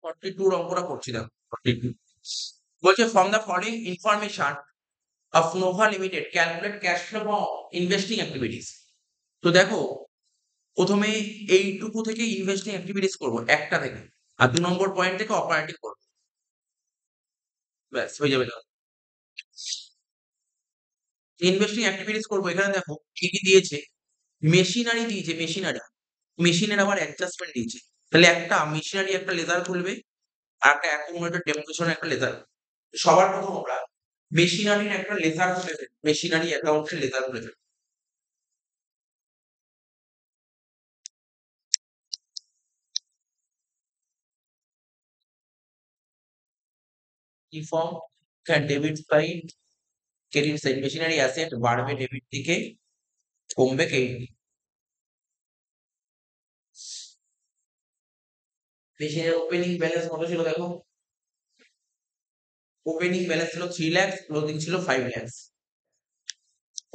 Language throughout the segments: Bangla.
42 অঙ্কটা করছি দেখো 42 বলছে from the following information of Nova limited calculate cash flow from investing activities. তো দেখো প্রথমে এইটুকু থেকে ইনভেস্টিং অ্যাক্টিভিটিস করবো একটা থেকে, আর 2 নম্বর পয়েন্ট থেকে অপারেটিভ করবো, ব্যাস হয়ে যাবে। ইনভেস্টিং অ্যাক্টিভিটিস করবো, এখানে দেখো কি কি দিয়েছে। মেশিনারি দিয়েছে, মেশিনের আবার অ্যাডজাস্টমেন্ট দিয়েছে। তাহলে একটা মেশিনারি একটা লেজার খুলবে, আর একটা অ্যাকুমুলেটর ডেমোনেশন একটা লেজার। সবার প্রথম আমরা মেশিনারির একটা লেজার খুলে ফেলি, মেশিনারি অ্যাকাউন্টের লেজার খুলে ফেলি। কি form? Debit side, credit side. Machinery asset বাড়বে ডেবিট দিকে, কমবে ক্রেডিট দিকে। মেশিনের ওপেনিং ব্যালেন্স কত ছিল দেখো, ওপেনিং ব্যালেন্স ছিল 3 লাখ, ক্লোজিং ছিল 5 লাখ।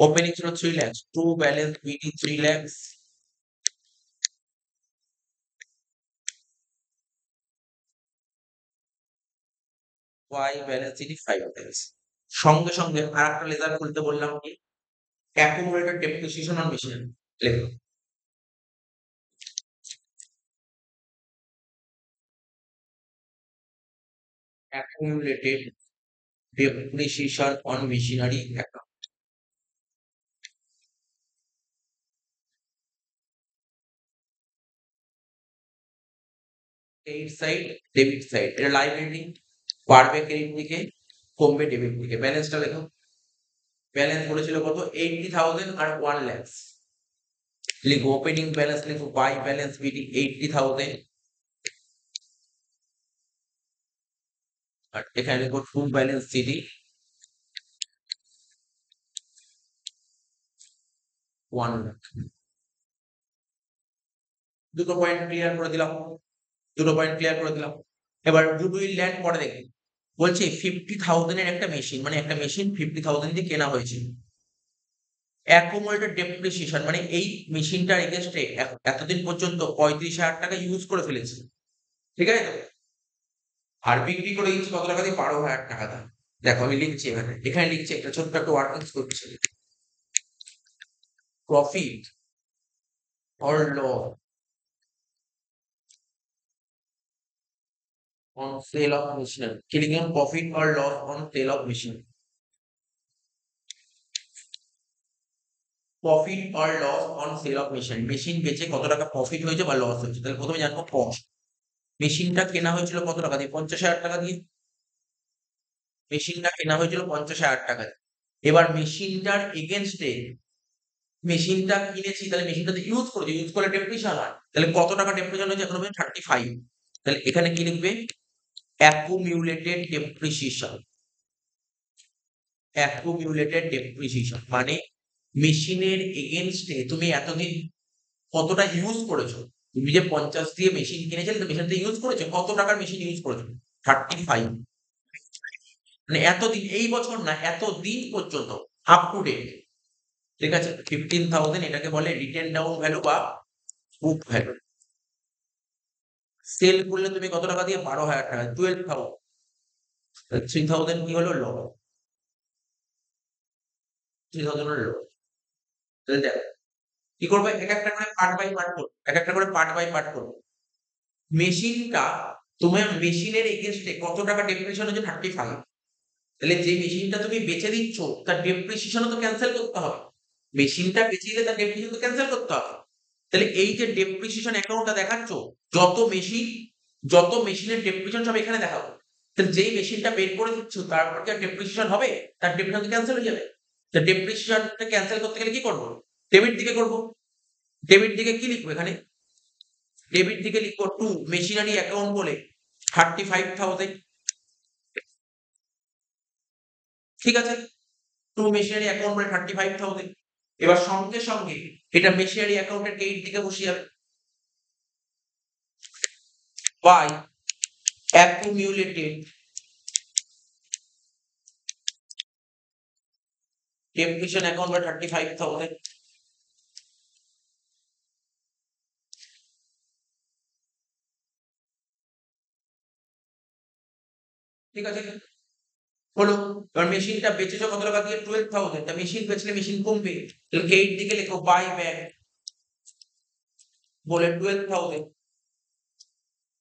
ওপেনিং ছিল 3 lakh, to balance BD 3 lakh, ওয়াই ব্যালেন্স সিটি 5 লাখ। সঙ্গে সঙ্গে আর একটা লেজার খুলতে বললাম, কি অ্যাকুমুলেটেড ডেপ্রিসিয়েশন অন মেশিন লেখো। accumulated depreciation on machinery account. Credit side, debit side, এটা লাইবিলিটি বাড়বে ক্রেডিট দিকে, কমবে ডেবিট দিকে। ব্যালেন্সটা লেখো। ব্যালেন্স বলেছিল কত, 80,000 আর 1 লাখ। লিখো ওপেনিং ব্যালেন্স, লিখো বাই ব্যালেন্স বিডি 80,000, আর এখানে লিখো টু ব্যালেন্স সিডি 1 লাখ। দুটো পয়েন্ট ক্লিয়ার করে দিলাম, দুটো পয়েন্ট ক্লিয়ার করে দিলাম। এবার গুডউইল ল্যান্ড পরে দেখি। বলছে 50,000 এর একটা মেশিন, মানে একটা মেশিন 50,000 দিয়ে কেনা হয়েছে। অ্যাকুমুলেটেড ডেপ্রিসিয়েশন মানে এই মেশিনটার এগেইনস্টে এতদিন পর্যন্ত 35,000 টাকা ইউজ করে ফেলেছে, ঠিক আছে তো? আর বিক্রি করে দিচ্ছি কত টাকা দিয়ে, 12,000 টাকা দিয়ে। দেখো আমি লিখছি, এখানে লিখছি, একটা ছোট্ট একটা ওয়ার্কিংস করছি। Profit or loss on sale of machine, কি লিখলাম, profit or loss on sale of machine. Profit or loss on sale of machine, machine বেচে কত টাকা প্রফিট হয়েছে বা লস হয়েছে। তাহলে প্রথমে জানবো কস্ট। মেশিনটা কেনা হয়েছিল কত টাকা দিয়ে, 50,000 টাকা দিয়ে। মেশিনটা কেনা হয়েছিল 50,000 টাকা দিয়ে। এবার মেশিনটার এগেনস্টে, মেশিনটা কিনেছি, তাহলে মেশিনটা ইউজ করেছি, ইউজ করলে ডেপ্রিসিয়েশন হয়। তাহলে কত টাকা ডেপ্রিসিয়েশন হয়েছে, এখন হবে 35। তাহলে এখানে কি লিখবে, অ্যাকুমুলেটেড ডেপ্রিসিয়েশন। অ্যাকুমুলেটেড ডেপ্রিসিয়েশন মানে মেশিনের এগেনস্টে তুমি এতদিন কতটা ইউজ করেছো। তুমি যে 50 দিয়ে মেশিন কিনেছিলে, তো মেশিনটা ইউজ করেছো, কত টাকার মেশিন ইউজ করেছো, 35। মানে এতদিন, এই বছর না, এতদিন পর্যন্ত, আপ টু ডেট। ঠিক আছে, 15,000 এটাকে বলে রিটেন ডাউন ভ্যালু বা বুক ভ্যালু। সেল করলে তুমি কত টাকা দিয়ে, 12,000 টাকা, 12,000। 3,000 কি হলো, ল, 3,000 হলো ল। তাহলে দেখো কি করবে, এক একটা করে পার্ট বাই পার্ট করবো, এক একটা করে পার্ট বাই পার্ট করবো। মেশিনটা, তোমার মেশিনের এগেনস্টে কত টাকা ডেপ্রিসিয়েশন হচ্ছে, 35। তাহলে যে মেশিনটা তুমি বেচে দিচ্ছ, তার ডেপ্রিসিয়েশনও তো ক্যান্সেল করতে হবে। মেশিনটা বেচে দিলে তার ডেপ্রিসিয়েশন তো ক্যান্সেল করতে হবে। তাহলে এই যে ডেপ্রিসিয়েশন অ্যাকাউন্টটা দেখাচ্ছ, যত মেশিন, যত মেশিনের ডেপ্রিসিয়েশন সব এখানে দেখাবো। তাহলে যেই মেশিনটা বের করে দিচ্ছ, তারপর কি আর ডেপ্রিসিয়েশন হবে, তার ডেপ্রিসিয়েশন ক্যান্সেল হয়ে যাবে। তো ডেপ্রিসিয়েশনটা ক্যান্সেল করতে গেলে কি করবো, ডেবিট দিকে করবো। ডেবিট দিকে কি লিখবো, এখানে ডেবিট দিকে লিখবো টু মেশিনারি অ্যাকাউন্ট বলে 35,000। ঠিক আছে, টু মেশিনারি অ্যাকাউন্ট বলে 35,000। এবার সঙ্গে সঙ্গে এটা মেশিনারি অ্যাকাউন্টের ক্রেডিট দিকে বসে যাবে, বাই অ্যাকুমুলেটেড ডেপ্রিসিয়েশন অ্যাকাউন্ট বলে 35,000। ঠিক আছে, হলো। এবার মেশিনটা বেচেছো কত টাকা দিয়ে? 12,000। তা মেশিন বেচলে মেশিন কমবে, তাহলে এইট দিকে লেখো বাই ব্যাক বলে 12,000।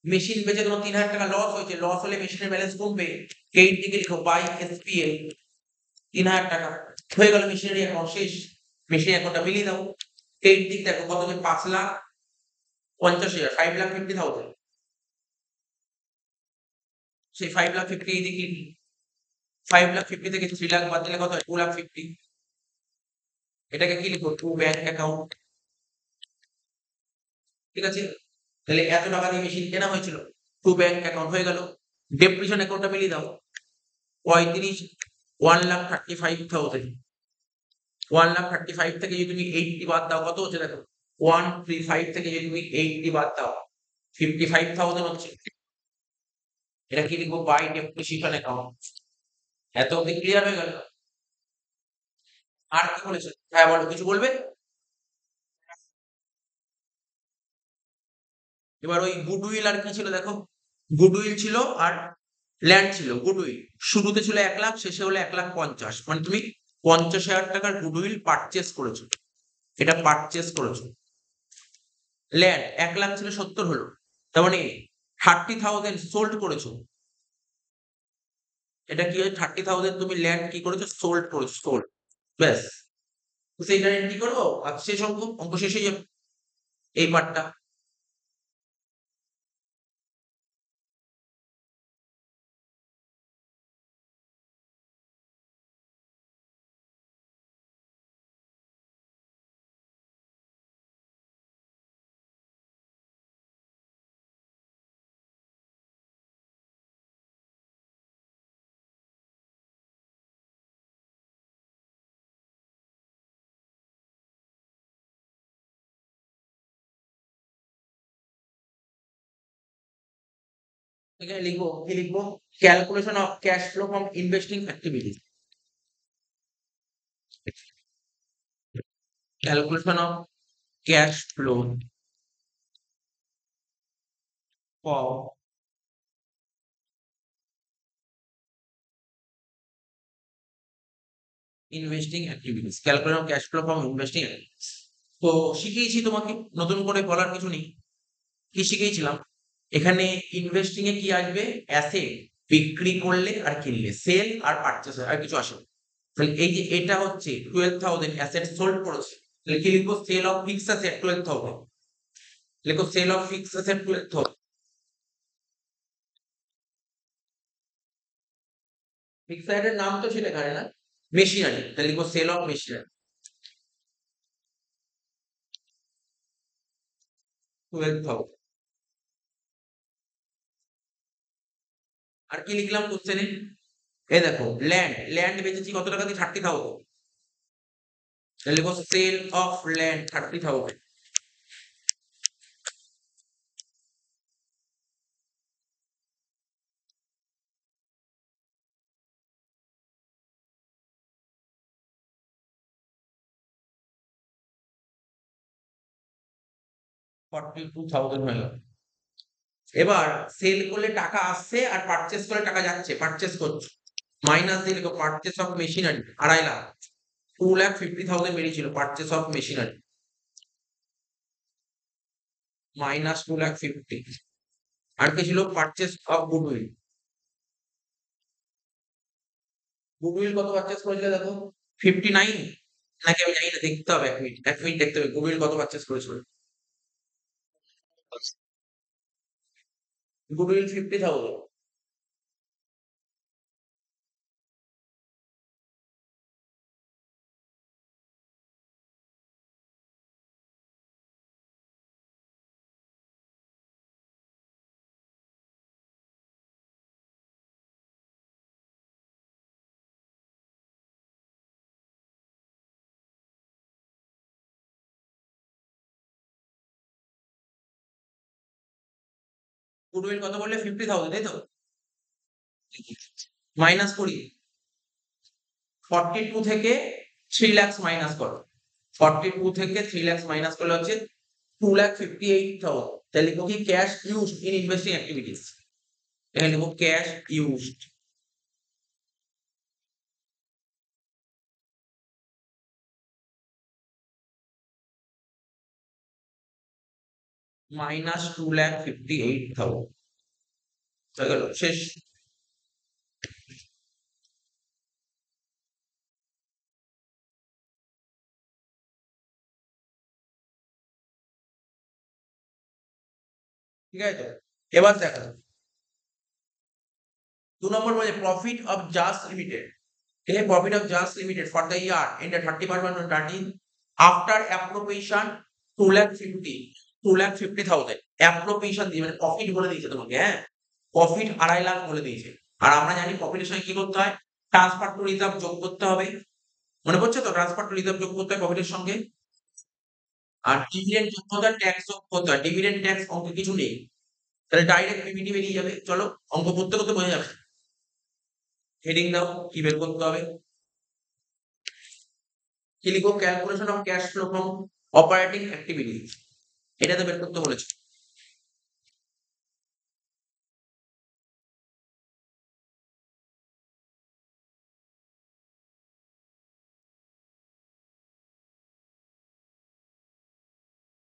মেশিন বেচে তোমার 3,000 টাকা লস হয়েছে, লস হলে মেশিনের ব্যালেন্স কমবে, এইট দিকে লেখো বাই এসপিএল 3,000 টাকা। হয়ে গেল মেশিনারি অ্যাকাউন্ট শেষ। মেশিন অ্যাকাউন্টটা মিলিয়ে দাও। এইট দিক দেখো কত হবে? 5,50,000, 5,50,000। সেই 5,50,000 এই দিকে 5,50,000 থেকে 3,00,000 বাদ দিলে কত হয়? 2,50,000। এটাকে কি লিখবো? To bank account. ঠিক আছে, তাহলে এত টাকা দিয়ে মেশিন কেনা হয়েছিল, টু ব্যাংক অ্যাকাউন্ট হয়ে গেল। ডেপ্রিসিয়েশন অ্যাকাউন্টটা মিলিয়ে দাও। 35, 1,35,000। 1,35,000 থেকে যদি তুমি 80 বাদ দাও কত হচ্ছে দেখো? 135 থেকে যদি তুমি 80 বাদ দাও 55,000 হচ্ছে। এটা কি লিখবো? By depreciation account. এত অব্দি ক্লিয়ার হয়ে গেল? আর কি বলেছে? হ্যাঁ বলো, কিছু বলবে? এবার ওই গুডউইল আর কি ছিল দেখো? গুডউইল ছিল আর ল্যান্ড ছিল। গুডউইল শুরুতে ছিল 1,00,000, শেষে হলো 1,50,000, মানে তুমি 50,000 টাকার গুডউইল পারচেস করেছো। এটা পারচেস করেছো। ল্যান্ড 1,00,000 ছিল 70 হলো, তার মানে 30,000 সোল্ড করেছো। এটা কি হয়? 30,000 তুমি ল্যান্ড কি করেছো? সোল্ড করেছো, সোল্ড। ব্যাস, সেইটা কি করবো? আর শেষ অঙ্ক, অঙ্ক শেষ হয়ে যাবে এই পার্টটা। এখানে লিখবো, কি লিখবো? Calculation of cash flow from investing activities. Calculation of cash flow from investing activities. Calculation of cash flow from investing activities. তো শিখিয়েছি তোমাকে, নতুন করে বলার কিছু নেই। কি শিখিয়েছিলাম? এখানে ইনভেস্টিং এ কি আসবে? অ্যাসেট বিক্রি করলে আর কিনলে, সেল আর পারচেস, আর কিছু আসে না। তাহলে এই যে এটা হচ্ছে 12,000 অ্যাসেট সোল্ড করেছে, তাহলে কি লিখবো? Sale of fixed asset 12,000। লিখো সেল অফ ফিক্সড অ্যাসেট 12,000। ফিক্সড অ্যাসেটের নাম তো সেটা এখানে না, মেশিনারি, তাহলে লিখবো সেল অফ মেশিনারি 12,000। আর কি লিখলাম কোশ্চেনে? এই দেখো, ল্যান্ড, ল্যান্ড বেচেছি কত টাকা দিয়ে? 30,000। তাহলে লিখবো সেল অফ ল্যান্ড 30,000। 42,000 হয়ে গেল। এবার সেল করলে টাকা আসছে আর পারচেস করলে টাকা যাচ্ছে, পারচেস করছো, মাইনাস দিয়ে লিখো পারচেস অফ মেশিনারি 2,50,000। 2,50,000 বেরিয়েছিল পারচেস অফ মেশিনারি, মাইনাস 2,50,000। আর কি ছিল? Purchase of goodwill. গুডউইল কত পারচেস করেছিল দেখো? 59 নাকি আমি জানি না, দেখতে হবে, 1 মিনিট, 1 মিনিট দেখতে হবে গুডউইল কত পারচেস করেছিল। গুডউইল 50,000। গুডউইল কত বললে? 50,000, তাই তো? মাইনাস করি, 42 থেকে 3 লাখ মাইনাস করো। 42 থেকে 3 লাখ মাইনাস করলে হচ্ছে 2,58,000। তাহলে লিখবো কি? Cash used in investing activities. এখানে লিখবো ক্যাশ ইউজড। মাইনাস 2,58,000 হয়ে গেল, শেষ। ঠিক আছে, এবার দেখো 2 নম্বর বলে প্রফিট অফ জাস limited. Okay, profit of Just Limited for the year ended 31/13 after appropriation 2,50,000 appropriation দিয়ে মানে প্রফিট বলে দিয়েছে তোমাকে, হ্যাঁ প্রফিট 2.5 লাখ বলে দিয়েছে। আর আমরা জানি প্রফিটের সঙ্গে কি করতে হয়, ট্রান্সফার টু রিজার্ভ যোগ করতে হবে, মনে পড়ছে তো, ট্রান্সফার টু রিজার্ভ যোগ করতে হয় প্রফিটের সঙ্গে। আর ডিভিডেন্ড যোগ করতে হয়, ট্যাক্স যোগ করতে হয়, ডিভিডেন্ড ট্যাক্স অঙ্কে কিছু নেই, তাহলে ডাইরেক্ট পিবিটি বেরিয়ে যাবে। চলো অঙ্ক করতে করতে বোঝা যাবে। হেডিং দাও কি বের করতে হবে, কি লিখো, calculation of cash flow from operating activities, এটাতে বের করতে বলেছে।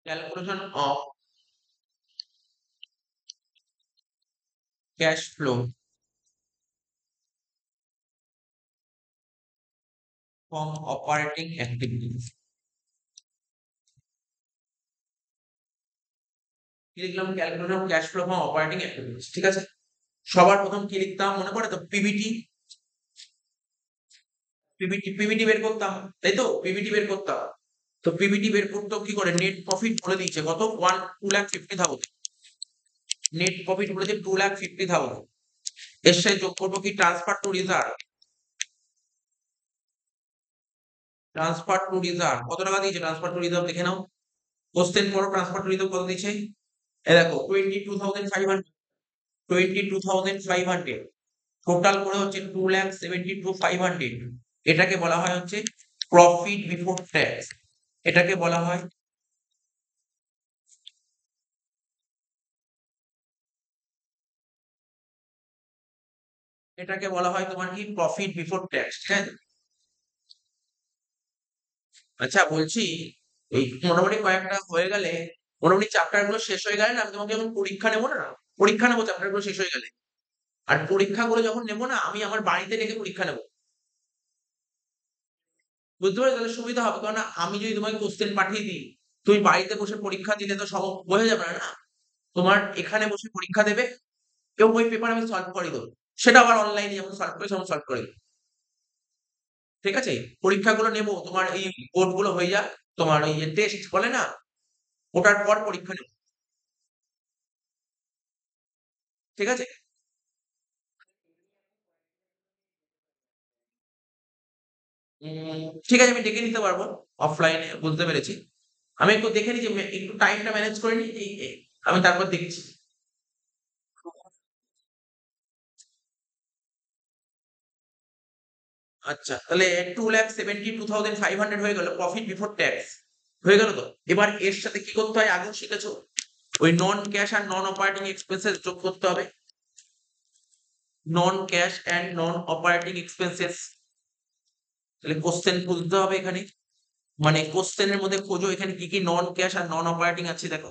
Calculation of cash flow from operating activities, কি লিখলাম, calculation of cash flow from operating activities. ঠিক আছে, সবার প্রথম কি লিখতাম মনে পড়ে তো, পিবিটি, পিবিটি বের করতাম, তাই তো, পিবিটি বের করতাম। তো পিবিটি বের করতে কি করে, নেট প্রফিট বলে দিয়েছে কত, 2,50,000, নেট প্রফিট বলেছে 2,50,000, এর সাথে যোগ করবো কি transfer to reserve, transfer to reserve কত টাকা দিয়েছে, ট্রান্সফার টু রিজার্ভ দেখে নাও, কোশ্চেন পড়ো, ট্রান্সফার টু রিজার্ভ কত দিয়েছে, এ দেখো 22,500, 22,500, টোটাল করে হচ্ছে 2,72,500, এটাকে বলা হয় হচ্ছে প্রফিট বিফোর ট্যাক্স, এটাকে বলা হয় তোমার কি প্রফিট বিফোর ট্যাক্স। ঠিক আছে, আচ্ছা বলছি এই মোটামুটি কয়েকটা হয়ে গেলে, মোটামুটি চ্যাপ্টার গুলো শেষ হয়ে গেলে না, আমি তোমাকে যখন পরীক্ষা নেবো না, পরীক্ষা নেবো চ্যাপ্টার গুলো শেষ হয়ে গেলে, আর পরীক্ষাগুলো যখন নেবো না, আমি আমার বাড়িতে রেখে পরীক্ষা নেবো, বুঝতে পারছো, তাহলে সুবিধা হবে, কারণ আমি যদি তোমাকে কোশ্চেন পাঠিয়ে দিই, তুমি বাড়িতে বসে পরীক্ষা দিলে তো সব বোঝা যাবে না, না তোমার এখানে বসে পরীক্ষা দেবে, কেউ ওই পেপার আমি সলভ করে দেবো, সেটা আবার অনলাইনে যেমন সলভ করে সেমন সলভ করে দেবো। ঠিক আছে, পরীক্ষাগুলো নেবো তোমার এই বোর্ড গুলো হয়ে যাক, তোমার ওই টেস্ট বলে না, ওটার পর পরীক্ষা নেবো। ঠিক আছে, ঠিক আছে, আমি ডেকে নিতে পারবো অফলাইনে, বুঝতে পেরেছি। আমি একটু দেখে নিই যে একটু টাইমটা ম্যানেজ করে নিই, আমি তারপর দেখছি। আচ্ছা তাহলে 2,72,500 হয়ে গেল প্রফিট বিফোর ট্যাক্স, হয়ে গেল তো। এবার এর সাথে কি করতে হয়, আগেও শিখেছো, ওই নন ক্যাশ আর নন অপারেটিং এক্সপেন্সেস যোগ করতে হবে, non cash and non operating expenses. তাহলে কোশ্চেন খুঁজতে হবে এখানে, মানে কোশ্চেনের মধ্যে খোঁজো এখানে কি কি নন ক্যাশ আর নন অপারেটিং আছে। দেখো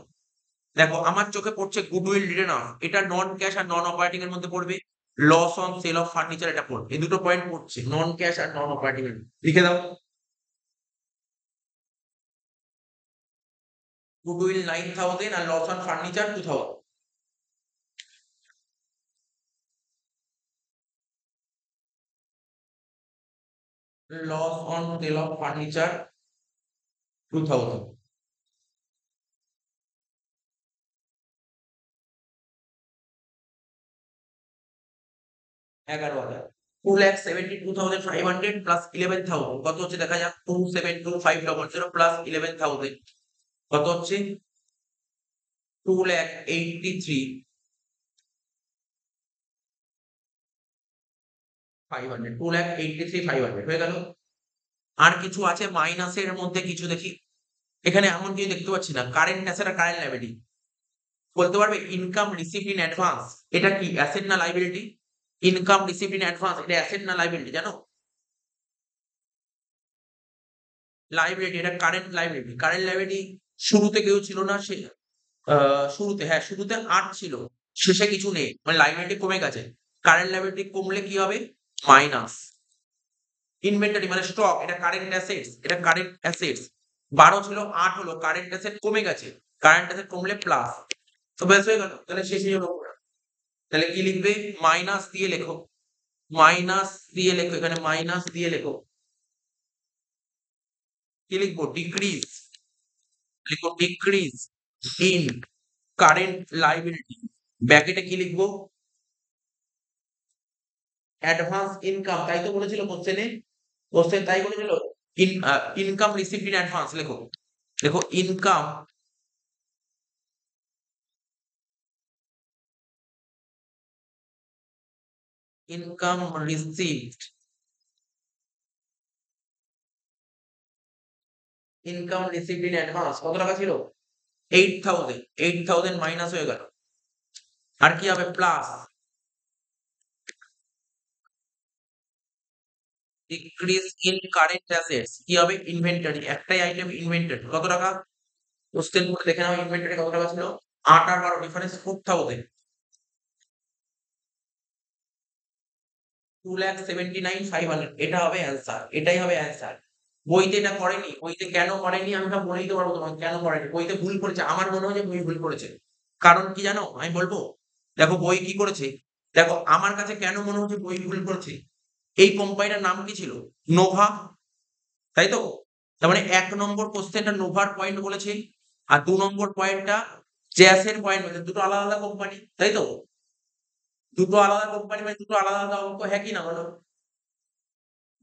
দেখো আমার চোখে পড়ছে গুডউইল রিটেন অফ, এটা নন ক্যাশ আর নন অপারেটিং এর মধ্যে পড়বে, loss on sale of furniture এটা পড়বে, এই দুটো পয়েন্ট পড়ছে নন ক্যাশ আর নন অপারেটিং এর, লিখে দাও। গুডউইল 9,000 আর loss on furniture 2,000, loss on sale of furniture 2,000, 11,000, 2,72,500 plus 11,000 কত হচ্ছে দেখা যাক, 2,72,500 প্লাস 11,000 কত হচ্ছে, 2,83,500, 2,83,500 হয়ে গেল। আর কিছু আছে মাইনাসের মধ্যে কিছু দেখি, এখানে এমন কিছু দেখতে পাচ্ছি না, কারেন্ট অ্যাসেট আর কারেন্ট লায়াবিলিটি, বলতে পারবে ইনকাম রিসিভড ইন অ্যাডভান্স এটা কি অ্যাসেট না liability, income received in advance এটা অ্যাসেট না লাইবিলিটি জানো, লাইবিলিটি, এটা কারেন্ট লাইবিলিটি, কারেন্ট লাইবিলিটি শুরুতে কেউ ছিল না, সে শুরুতে, হ্যাঁ, শুরুতে ৮ ছিল। শেষে কিছু নেই। মানে লায়াবিলিটি কমে গেছে। কারেন্ট লায়াবিলিটি কমলে কি হবে? মাইনাস। ইনভেন্টরি মানে স্টক, এটা কারেন্ট অ্যাসেটস, এটা কারেন্ট অ্যাসেটস। ১২ ছিল, ৮ হলো, কারেন্ট অ্যাসেট কমে গেছে। কারেন্ট অ্যাসেট কমলে প্লাস। তো ব্যাস হয়ে গেল। তাহলে শেষে হলো পুরা। তাহলে কি লিখবে? মাইনাস দিয়ে লেখো। মাইনাস দিয়ে লেখো, এখানে মাইনাস দিয়ে লেখো। কি লিখবো? ডিক্রিজ। লিখো ডিক্রিজ ইন কারেন্ট লায়াবিলিটি। ব্র্যাকেটে কি লিখবো? অ্যাডভান্স ইনকাম, তাই তো বলেছিল কোশ্চেনে? কোশ্চেন তাই বলেছিল। ইনকাম রিসিভড ইন অ্যাডভান্স লেখো। দেখো income income received income received in advance কত টাকা ছিল? 8,000। 8,000 মাইনাস হয়ে গেল। আর কি হবে? Plus. Decrease in current assets কি হবে? ইনভেন্টরি, একটাই আইটেম ইনভেন্টরি। কত টাকা? কোশ্চেন করে দেখে নাও ইনভেন্টরি কত টাকা ছিল? ৮ আর ১২ ডিফারেন্স 4,000। 2,79,500 এটা হবে অ্যান্সার। এটাই হবে অ্যান্সার। বইতে এটা করেনি। বইতে কেন করেনি আমি এটা বলে দিতে পারবো তোমাকে কেন করেনি। বইতে ভুল করেছে। আমার মনে হয় যে বই ভুল করেছে। কারণ কি জানো? আমি বলবো। দেখো বই কি করেছে? দেখো আমার কাছে কেন মনে হচ্ছে বই ভুল করেছে? এই কোম্পানিটার নাম কি ছিল? নোভা। তাই তো? তার মানে ১ নম্বর কোশ্চেনটা নোভার পয়েন্ট বলেছে। আর ২ নম্বর পয়েন্টটা জ্যাসের পয়েন্ট বলেছে। দুটো আলাদা, আলাদা কোম্পানি। তাই তো? দুটো আলাদা কোম্পানি মানে দুটো আলাদা, আলাদা অঙ্ক। হ্যাঁ কি না বলো?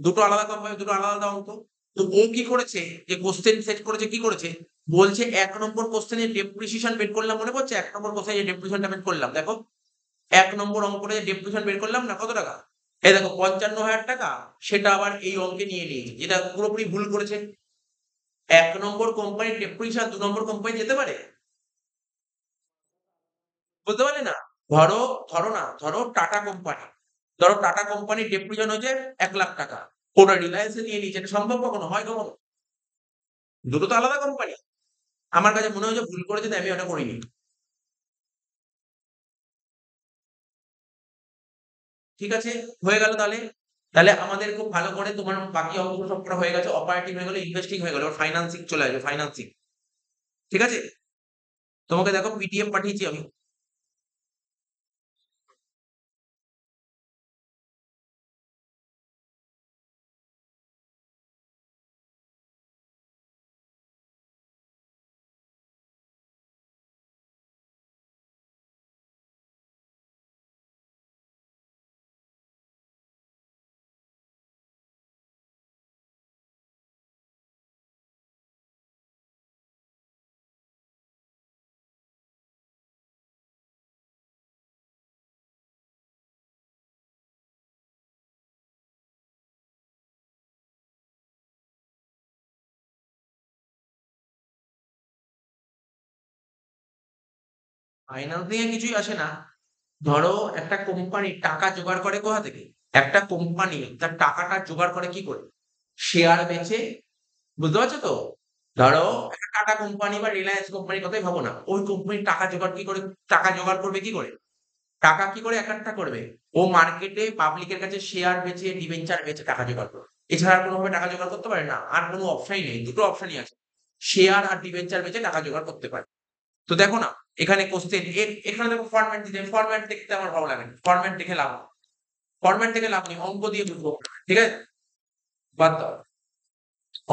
দুটো আলাদা কোম্পানি, দুটো আলাদা, আলাদা অঙ্ক। তো ও কি করেছে? যে কোশ্চেন সেট করেছে কি করেছে? বলছে ১ নম্বর কোশ্চেনে ডেপ্রিসিয়েশন বের করলাম মনে পড়ছে? ১ নম্বর কোশ্চেনে যে ডেপ্রিসিয়েশনটা বের করলাম দেখো। ১ নম্বর অঙ্কটা যে ডেপ্রিসিয়েশন বের করলাম না কত টাকা? এই দেখো ৫৫,০০০ টাকা। সেটা আবার এই অঙ্কে নিয়ে নিয়েছে। যেটা পুরোপুরি ভুল করেছে। ১ নম্বর কোম্পানির ডেপ্রিসিয়েশন ২ নম্বর কোম্পানি যেতে পারে? বলতে পারে না? ধরো, ধরো না, ধরো টাটা কোম্পানি। ধরো টাটা কোম্পানির ডেপ্রিসিয়েশন হচ্ছে ৳১,০০,০০০। ওটা রিলায়েন্স এ নিয়ে নিয়েছে। এটা সম্ভব কখনো? হয় কখনো? দুটো তো আলাদা কোম্পানি। আমার কাছে মনে হয় যে ভুল করেছে তাই আমি ওটা করিনি। ঠিক আছে? হয়ে গেল তাহলে। তাহলে আমাদের খুব ভালো করে তোমার বাকি অঙ্কগুলো সব করা হয়ে গেছে। অপারেটিভ হয়ে গেল, ইনভেস্টিং হয়ে গেল। এবার ফাইন্যান্সিং চলে আসবে, ফাইন্যান্সিং। ঠিক আছে? তোমাকে দেখো পিডিএফ পাঠিয়েছি আমি। ফাইন্যান্সিং এ কিছুই আসে না। ধরো একটা কোম্পানি টাকা জোগাড় করে কোথা থেকে? একটা কোম্পানি তার টাকাটা জোগাড় করে কি করে? শেয়ার বেচে। বুঝতে পারছো তো? ধরো একটা টাটা কোম্পানি বা রিলায়েন্স কোম্পানির কথাই ভাবো না। ওই কোম্পানি টাকা জোগাড় কি করে? টাকা জোগাড় করবে কি করে? টাকা কি করে একাট্টা করবে? ও মার্কেটে পাবলিকের কাছে শেয়ার বেচে, ডিবেঞ্চার বেচে টাকা জোগাড় করবে। এছাড়া আর কোনোভাবে টাকা জোগাড় করতে পারে না। আর কোনো অপশনই নেই। দুটো অপশনই আছে। শেয়ার আর ডিবেঞ্চার বেচে টাকা জোগাড় করতে পারে। তো দেখো না, এখানে কোশ্চেন এখানে দেখো ফরম্যাট দিতে ফরম্যাট দেখতে আমার ভালো লাগে না। ফরম্যাট দেখে লাভ নেই। ফরম্যাট দেখে লাভ নেই। অঙ্ক দিয়ে বুঝবো। ঠিক আছে? বাদ দাও।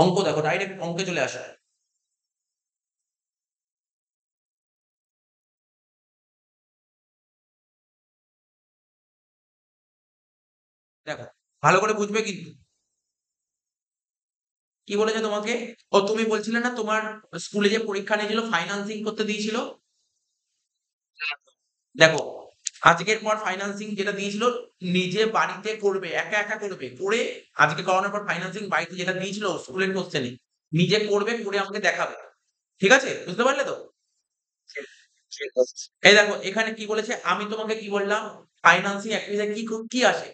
অঙ্ক দেখো ডাইরেক্ট অঙ্কে চলে আসা। দেখো ভালো করে বুঝবে কিন্তু। কি বলেছে তোমাকে? ও তুমি বলছিলে না তোমার স্কুলে যে পরীক্ষা নিয়েছিল ফাইন্যান্সিং করতে দিয়েছিল? দেখো আজকের পর ফাইন্যান্সিং যেটা দিয়েছিল নিজে বাড়িতে করবে, একা, একা করবে। করে আজকে করানোর পর ফাইন্যান্সিং বাড়িতে যেটা দিয়েছিল স্কুলের কোশ্চেনে নিজে করবে, করে আমাকে দেখাবে। ঠিক আছে? বুঝতে পারলে তো? ঠিক ঠিক আছে। এই দেখো এখানে কি বলেছে? আমি তোমাকে কি বললাম? ফাইন্যান্সিং অ্যাক্টিভিটিতে কি আসে?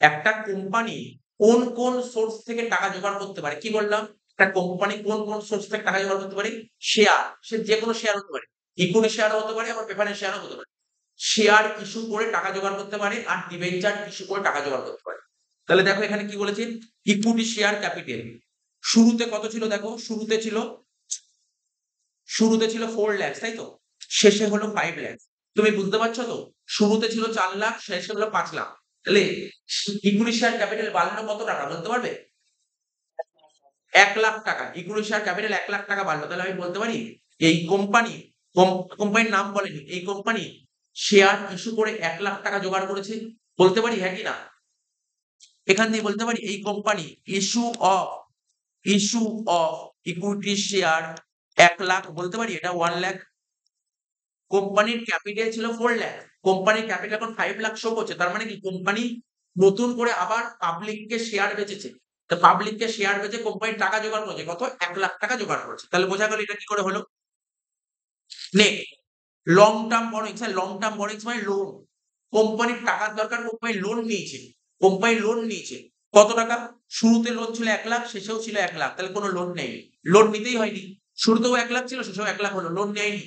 একটা কোম্পানি কোন, কোন সোর্স থেকে টাকা জোগাড় করতে পারে? কি বললাম? একটা কোম্পানি কোন, কোন সোর্স থেকে টাকা জোগাড় করতে পারে? শেয়ার। সে যেকোনো শেয়ার হতে পারে। ইকুইটি শেয়ারও হতে পারে, আবার প্রেফারেন্স শেয়ারও হতে পারে। শেয়ার ইস্যু করে টাকা জোগাড় করতে পারে আর ডিবেঞ্চার ইস্যু করে টাকা জোগাড় করতে পারে। তাহলে দেখো এখানে কি বলেছে, ইকুইটি শেয়ার ক্যাপিটাল শুরুতে কত ছিল দেখো, শুরুতে ছিল 4 লাখ, তাই তো, শেষে হলো 5 লাখ। তুমি বুঝতে পারছো তো, শুরুতে ছিল 4 লাখ, শেষে হলো 5 লাখ। তাহলে ইকুইটি শেয়ার ক্যাপিটাল বাড়লো কত টাকা বলতে পারবে? 1 লাখ টাকা। ইকুইটি শেয়ার ক্যাপিটাল 1 লাখ টাকা বাড়লো। তাহলে আমি বলতে পারি এই কোম্পানির নাম বলেনি, এই কোম্পানি শেয়ার ইস্যু করে 1 লাখ টাকা জোগাড় করেছে, বলতে পারি হ্যাঁ কি না? এখান থেকে বলতে পারি এই company issue of equity share 1 lakh, বলতে পারি এটা 1 লাখ। কোম্পানির ক্যাপিটাল ছিল 4 লাখ, কোম্পানির ক্যাপিটাল এখন 5 লাখ শো করছে। তার মানে কি কোম্পানি নতুন করে আবার পাবলিককে শেয়ার বেচেছে। তো পাবলিককে শেয়ার বেচে কোম্পানি টাকা জোগাড় করেছে, কত? 1 লাখ টাকা জোগাড় করেছে। তাহলে বোঝা গেল এটা কি করে হলো। Next, long term borrowings. Long term borrowings মানে লোন। কোম্পানির টাকার দরকার, কোম্পানি লোন নিয়েছে। কত টাকা? শুরুতে লোন ছিল 1 লাখ, শেষেও ছিল 1 লাখ। তাহলে কোনো লোন নেই, লোন নিতেই হয়নি। শুরুতেও 1 লাখ ছিল, শেষেও 1 লাখ হলো, লোন নেয়নি,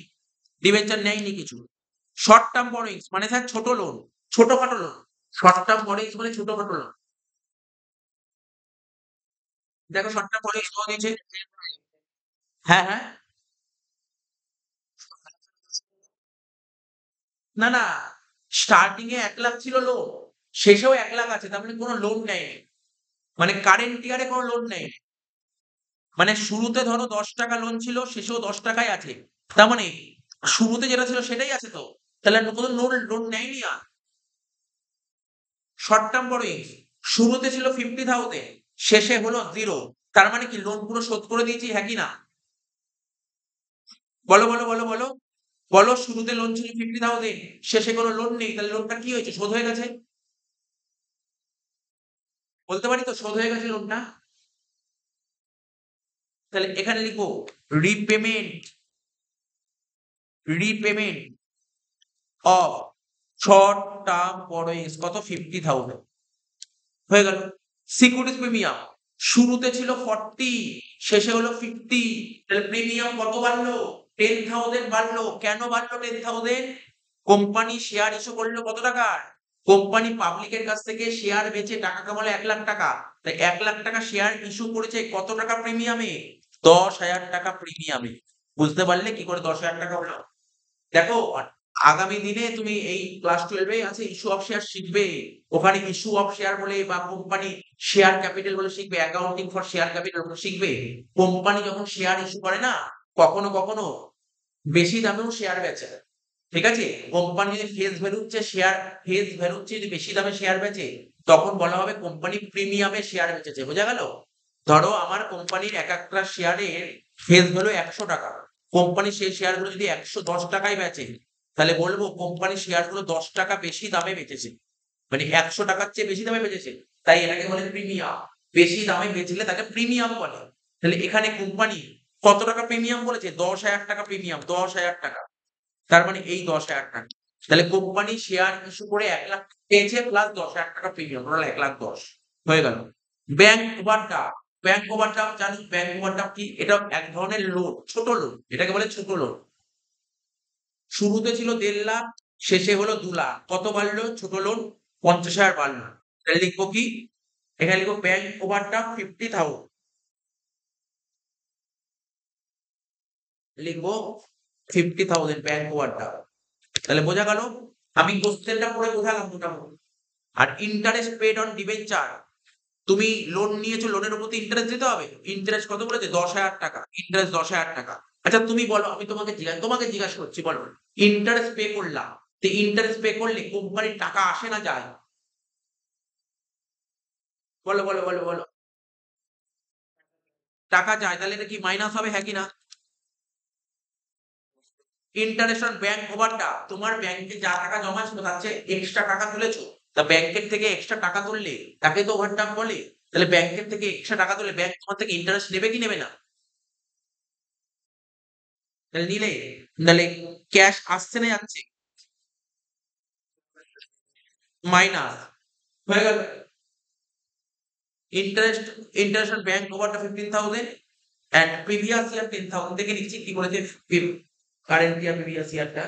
ডিবেঞ্চার নেয়নি কিছু। শর্ট টার্ম বরোইংস মানে স্যার ছোট লোন, ছোটখাটো লোন। শর্ট টার্ম বরোইংস মানে ছোটখাটো লোন। দেখো শর্ট টার্ম বরোইংস কত দিয়েছে? হ্যাঁ, হ্যাঁ। না, না, স্টার্টিং এ 1 লাখ ছিল লোন, শেষেও 1 লাখ আছে। তার মানে কোনো লোন নেয়নি। মানে কারেন্ট ইয়ারে কোনো লোন নেয়নি। মানে শুরুতে ধরো 10 টাকা লোন ছিল, শেষেও 10 টাকাই আছে। তার মানে শুরুতে যেটা ছিল সেটাই আছে তো। তাহলে কোনো লোন নেয়নি আর। শর্ট টার্ম বরোইংস শুরুতে ছিল 50,000, শেষে হলো 0। তার মানে কি লোন পুরো শোধ করে দিয়েছি, হ্যাঁ কি না? বলো, বলো, বলো, বলো। বলো, শুরুতে লোন ছিল 50,000, শেষে কোনো লোন নেই। তাহলে লোনটা কি হয়েছে? শোধ হয়ে গেছে। বলতে পারি তো শোধ হয়ে গেছে লোনটা। তাহলে এখানে লিখবো রিপেমেন্ট অফ শর্ট টার্ম বরোইংস, কত? 50,000 হয়ে গেল। সিকিউরিটিজ প্রিমিয়াম শুরুতে ছিল 40, শেষে হলো 50। তাহলে প্রিমিয়াম কত বাড়লো? 10,000 বাড়লো। কেন বাড়লো 10,000? কোম্পানি শেয়ার ইস্যু করলো কত টাকার? কোম্পানি পাবলিকের কাছ থেকে শেয়ার বেচে টাকা কামালো 1 লাখ টাকা। তাই 1 লাখ টাকা শেয়ার ইস্যু করেছে কত টাকা প্রিমিয়ামে? 10,000 টাকা প্রিমিয়ামে। বুঝতে পারলে কি করে 10,000 টাকা হলো? দেখো আগামী দিনে তুমি এই ক্লাস 12 এ আছে ইস্যু অফ শেয়ার শিখবে। ওখানে ইস্যু অফ শেয়ার বলে বা কোম্পানি শেয়ার ক্যাপিটাল বলে শিখবে, অ্যাকাউন্টিং ফর শেয়ার ক্যাপিটাল শিখবে। কোম্পানি যখন শেয়ার ইস্যু করে না, কখনো কখনো বেশি দামেও শেয়ার বেচে। ঠিক আছে? কোম্পানি যদি ফেস ভ্যালু যদি বেশি দামে শেয়ার বেচে, তখন বলা হবে কোম্পানি প্রিমিয়ামে শেয়ার বেচেছে। বোঝা গেল? ধরো আমার কোম্পানির এক একটা শেয়ারের ফেস ভ্যালু 100 টাকা। কোম্পানি সেই শেয়ারগুলো যদি 110 টাকায় বেচে, তাহলে বলবো কোম্পানির শেয়ারগুলো 10 টাকা বেশি দামে বেচেছে। মানে 100 টাকার চেয়ে বেশি দামে বেচেছে। তাই এটাকে বলে প্রিমিয়াম। বেশি দামে বেচলে তাকে প্রিমিয়াম বলে। তাহলে এখানে কোম্পানি কত টাকা প্রিমিয়াম বলেছে? 10,000 টাকা প্রিমিয়াম, 10,000 টাকা। তার মানে এই 10,000 টাকা। তাহলে কোম্পানি শেয়ার ইস্যু করে 1 লাখ পেয়েছে প্লাস 10,000 টাকা প্রিমিয়াম, টোটাল 1,10,000 হয়ে গেল। ব্যাংক ওভারড্রাফট, জানি ব্যাংক ওভারড্রাফট কি? এটা এক ধরনের লোন, ছোট লোন। এটাকে বলে ছোট লোন। শুরুতে ছিল 1.5 লাখ, শেষে হলো 2 লাখ। কত বাড়লো? ছোট লোন 50,000 বাড়লো। তাহলে লিখবো কি? এখানে লিখবো ব্যাংক ওভারড্রাফট 50,000, লিখবো 50,000 ব্যাংক ওভারড্রাফট। তাহলে বোঝা গেল? আমি কোশ্চেনটা পড়ে বোঝালাম মোটামুটি। আর ইন্টারেস্ট পেড অন ডিবেঞ্চার, তুমি লোন নিয়েছো, লোনের উপর ইন্টারেস্ট দিতে হবে। ইন্টারেস্ট কত বলেছে? 10,000 টাকা। ইন্টারেস্ট 10,000 টাকা। আচ্ছা তুমি বলো, আমি তোমাকে জিজ্ঞাসা করছি, বলো ইন্টারেস্ট পে করলাম, তো ইন্টারেস্ট পে করলে কোম্পানির টাকা আসে না যায়? বলো, বলো, বলো, বলো। টাকা যায়, তাহলে এটা কি মাইনাস হবে, হ্যাঁ কি না? ইন্টারেস্ট অন ব্যাংক ওভারড্রাফট, তোমার ব্যাংকে যা টাকা জমা ছিল তার চেয়ে এক্সট্রা টাকা তুলেছো। তা ব্যাংকের থেকে এক্সট্রা টাকা তুললে তাকে তো ওভারড্রাফট বলে। তাহলে ব্যাংকের থেকে এক্সট্রা টাকা তুললে ব্যাংক তোমার থেকে ইন্টারেস্ট নেবে কি নেবে না? তাহলে নিলে, তাহলে ক্যাশ আসছে না যাচ্ছে? মাইনাস হয়ে গেল। Interest interest on bank overdraft 15,000 and previous year 10,000 থেকে নিচ্ছি কি বলেছে কারেন্ট ইয়ার প্রিভিয়াস ইয়ারটা।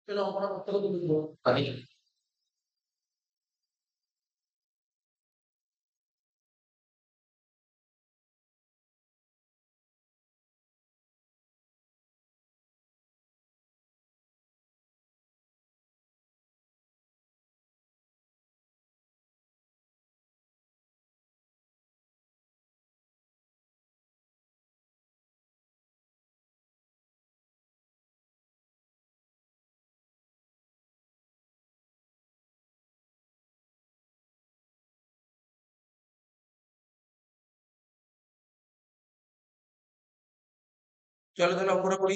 চলো আমরা করতে করতে বুঝবো। চলো তাহলে অঙ্কটা করি।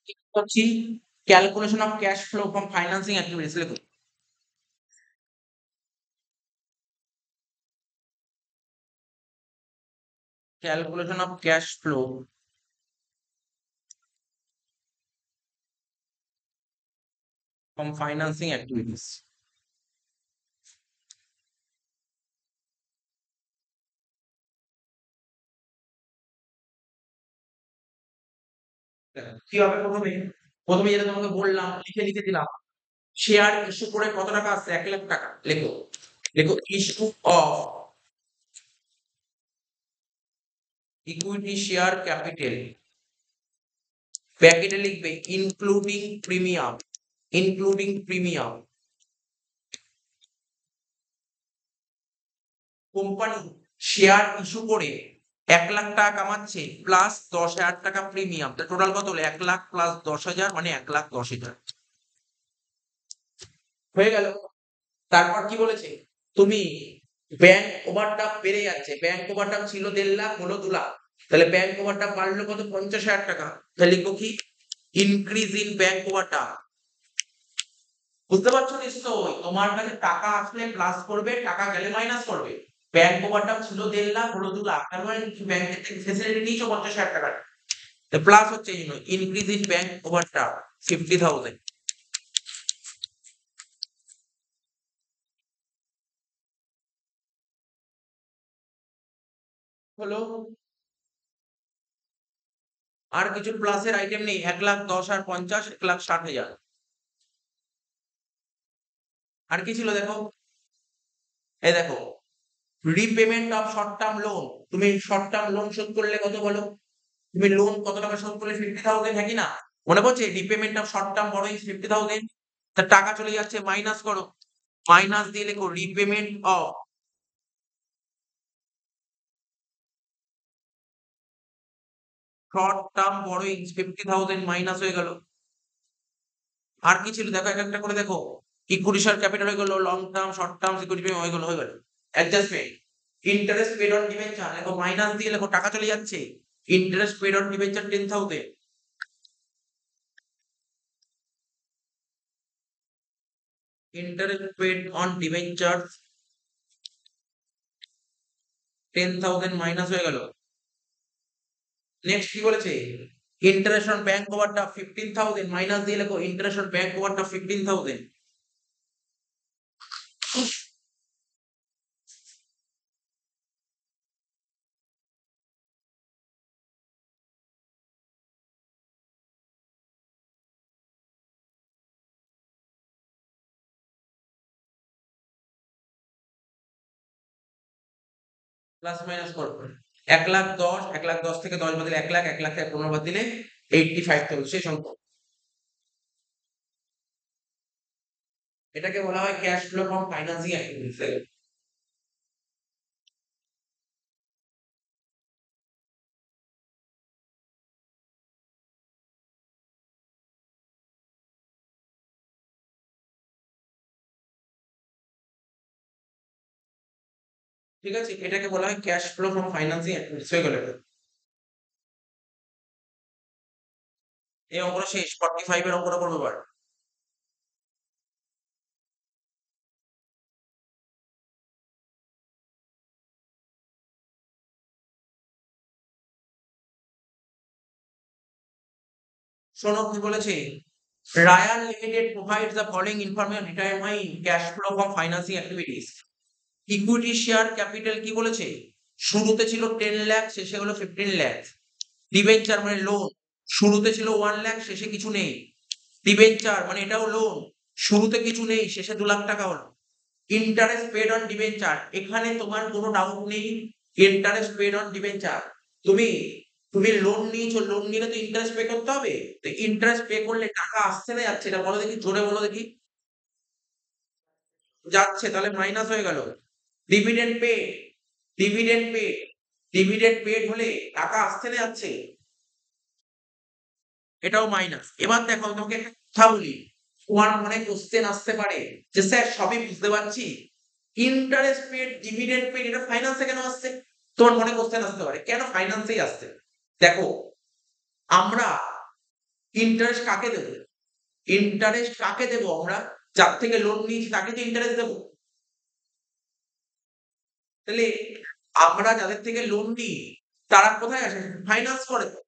কি করছি? Calculation of cash flow from financing activities লিখো। Calculation of cash flow from financing activities. কি হবে প্রথমে? প্রথমে যেটা তোমাকে বললাম লিখে লিখে দিলাম। শেয়ার ইস্যু করে কত টাকা আসছে? 1,00,000 টাকা। লেখো, লেখো issue of equity share capital. ব্র্যাকেটে লিখবে including premium, including premium. Company share issue করে 1,00,000 টাকা কামাচ্ছে প্লাস 10,000 টাকা প্রিমিয়াম। তো টোটাল কত হলো? 1,00,000 প্লাস 10,000 মানে 1,10,000 হয়ে গেল। তারপর কি বলেছে? তুমি ব্যাংক ওভারড্রাফট বেড়ে যাচ্ছে। ব্যাংক ওভারড্রাফট ছিল 1,50,000 হলো 2,00,000। তাহলে ব্যাংক ওভারড্রাফট বাড়লো কত? 50,000 টাকা। তাহলে লিখবো কি? Increase in bank overdraft. বুঝতে পারছো নিশ্চয়ই? তোমার কাছে টাকা আসলে প্লাস করবে, টাকা গেলে মাইনাস করবে। ব্যাংক ওভারড্রাফট ছিল 1,50,000 হলো 2,00,000। তার মানে ব্যাংকের থেকে ফেসিলিটি নিয়েছো 50,000 টাকা। তো প্লাস হচ্ছে এই জন্য ইনক্রিজ ইন ব্যাংক ওভারড্রাফট 50,000 হলো। আর কিছু প্লাসের আইটেম নেই। 1,10,000 আর 50, 1,60,000। আর কি ছিল দেখো? এই দেখো, repayment of short term loan. তুমি শর্ট টার্ম লোন শোধ করলে কত বলো? তুমি লোন কত টাকা শোধ করলে? 50,000, হ্যাঁ কি না? মনে পড়ছে? Repayment of short term বড়োইং 50,000। তার টাকা চলে যাচ্ছে, মাইনাস করো। মাইনাস দিয়ে লেখো repayment of short term বড়োইং 50,000 minus হয়ে গেল। আর কি ছিল দেখো, এক একটা করে দেখো। ইকুইটি শেয়ার ক্যাপিটাল হয়ে গেল, long term, short term, security হয়ে গেল, হয়ে গেল। Adjustment, interest paid on debenture দেখো, মাইনাস দিয়ে লেখো, টাকা চলে যাচ্ছে। Interest paid on debenture 10,000। Interest paid on debenture 10,000 minus হয়ে গেল। নেক্সট কি বলেছে? Interest on bank overdraft 15,000 minus দিয়ে লেখো interest on bank overdraft 15,000। Plus minus করবো 1,10,000 1,10,000 থেকে 10 বাদ দিলে 1,00,000 1,00,000 থেকে 15 বাদ দিলে 85,000 সেই সংখ্যা। এটাকে বলা হয় cash flow from financing activities. ঠিক আছে? এটাকে বলা হয় cash flow from financing activities হয়ে গেল এটা। এই অঙ্কটা শেষ 45 এর অঙ্কটা করবো এবার। শোনো কি বলেছে, Ryan limited provides the following information determine cash flow from financing activities. Equity share capital কি বলেছে, শুরুতে ছিল 10 লাখ শেষে হলো 15 লাখ। ডিবেঞ্চার মানে লোন, শুরুতে ছিল 1 লাখ শেষে কিছু নেই। ডিবেঞ্চার মানে এটাও লোন, শুরুতে কিছু নেই শেষে 2 লাখ টাকা হলো। ইন্টারেস্ট পেড অন ডিবেঞ্চার, এখানে তোমার কোনো ডাউট নেই, ইন্টারেস্ট পেড অন ডিবেঞ্চার। তুমি তুমি লোন নিয়েছো, লোন নিলে তো ইন্টারেস্ট পে করতে হবে। তো ইন্টারেস্ট পে করলে টাকা আসছে না যাচ্ছে, এটা বলো দেখি, জোরে বলো দেখি। যাচ্ছে, তাহলে মাইনাস হয়ে গেল। Dividend paid, dividend paid, dividend paid হলে টাকা আসছে না যাচ্ছে, এটাও মাইনাস। এবার দেখো আমি তোমাকে একটা কথা বলি, তোমার মনে কোশ্চেন আসতে পারে যে স্যার সবই বুঝতে পারছি, ইন্টারেস্ট পেড ডিভিডেন্ড পেড এটা ফাইন্যান্সে কেন আসছে? তোমার মনে কোশ্চেন আসতে পারে কেন ফাইন্যান্সেই আসছে। দেখো, আমরা ইন্টারেস্ট কাকে দেব? ইন্টারেস্ট কাকে দেব আমরা? যার থেকে লোন নিয়েছি তাকে তো ইন্টারেস্ট দেবো। তাহলে আমরা যাদের থেকে লোন নিই তারা কোথায় আসে? ফাইন্যান্স করে তো।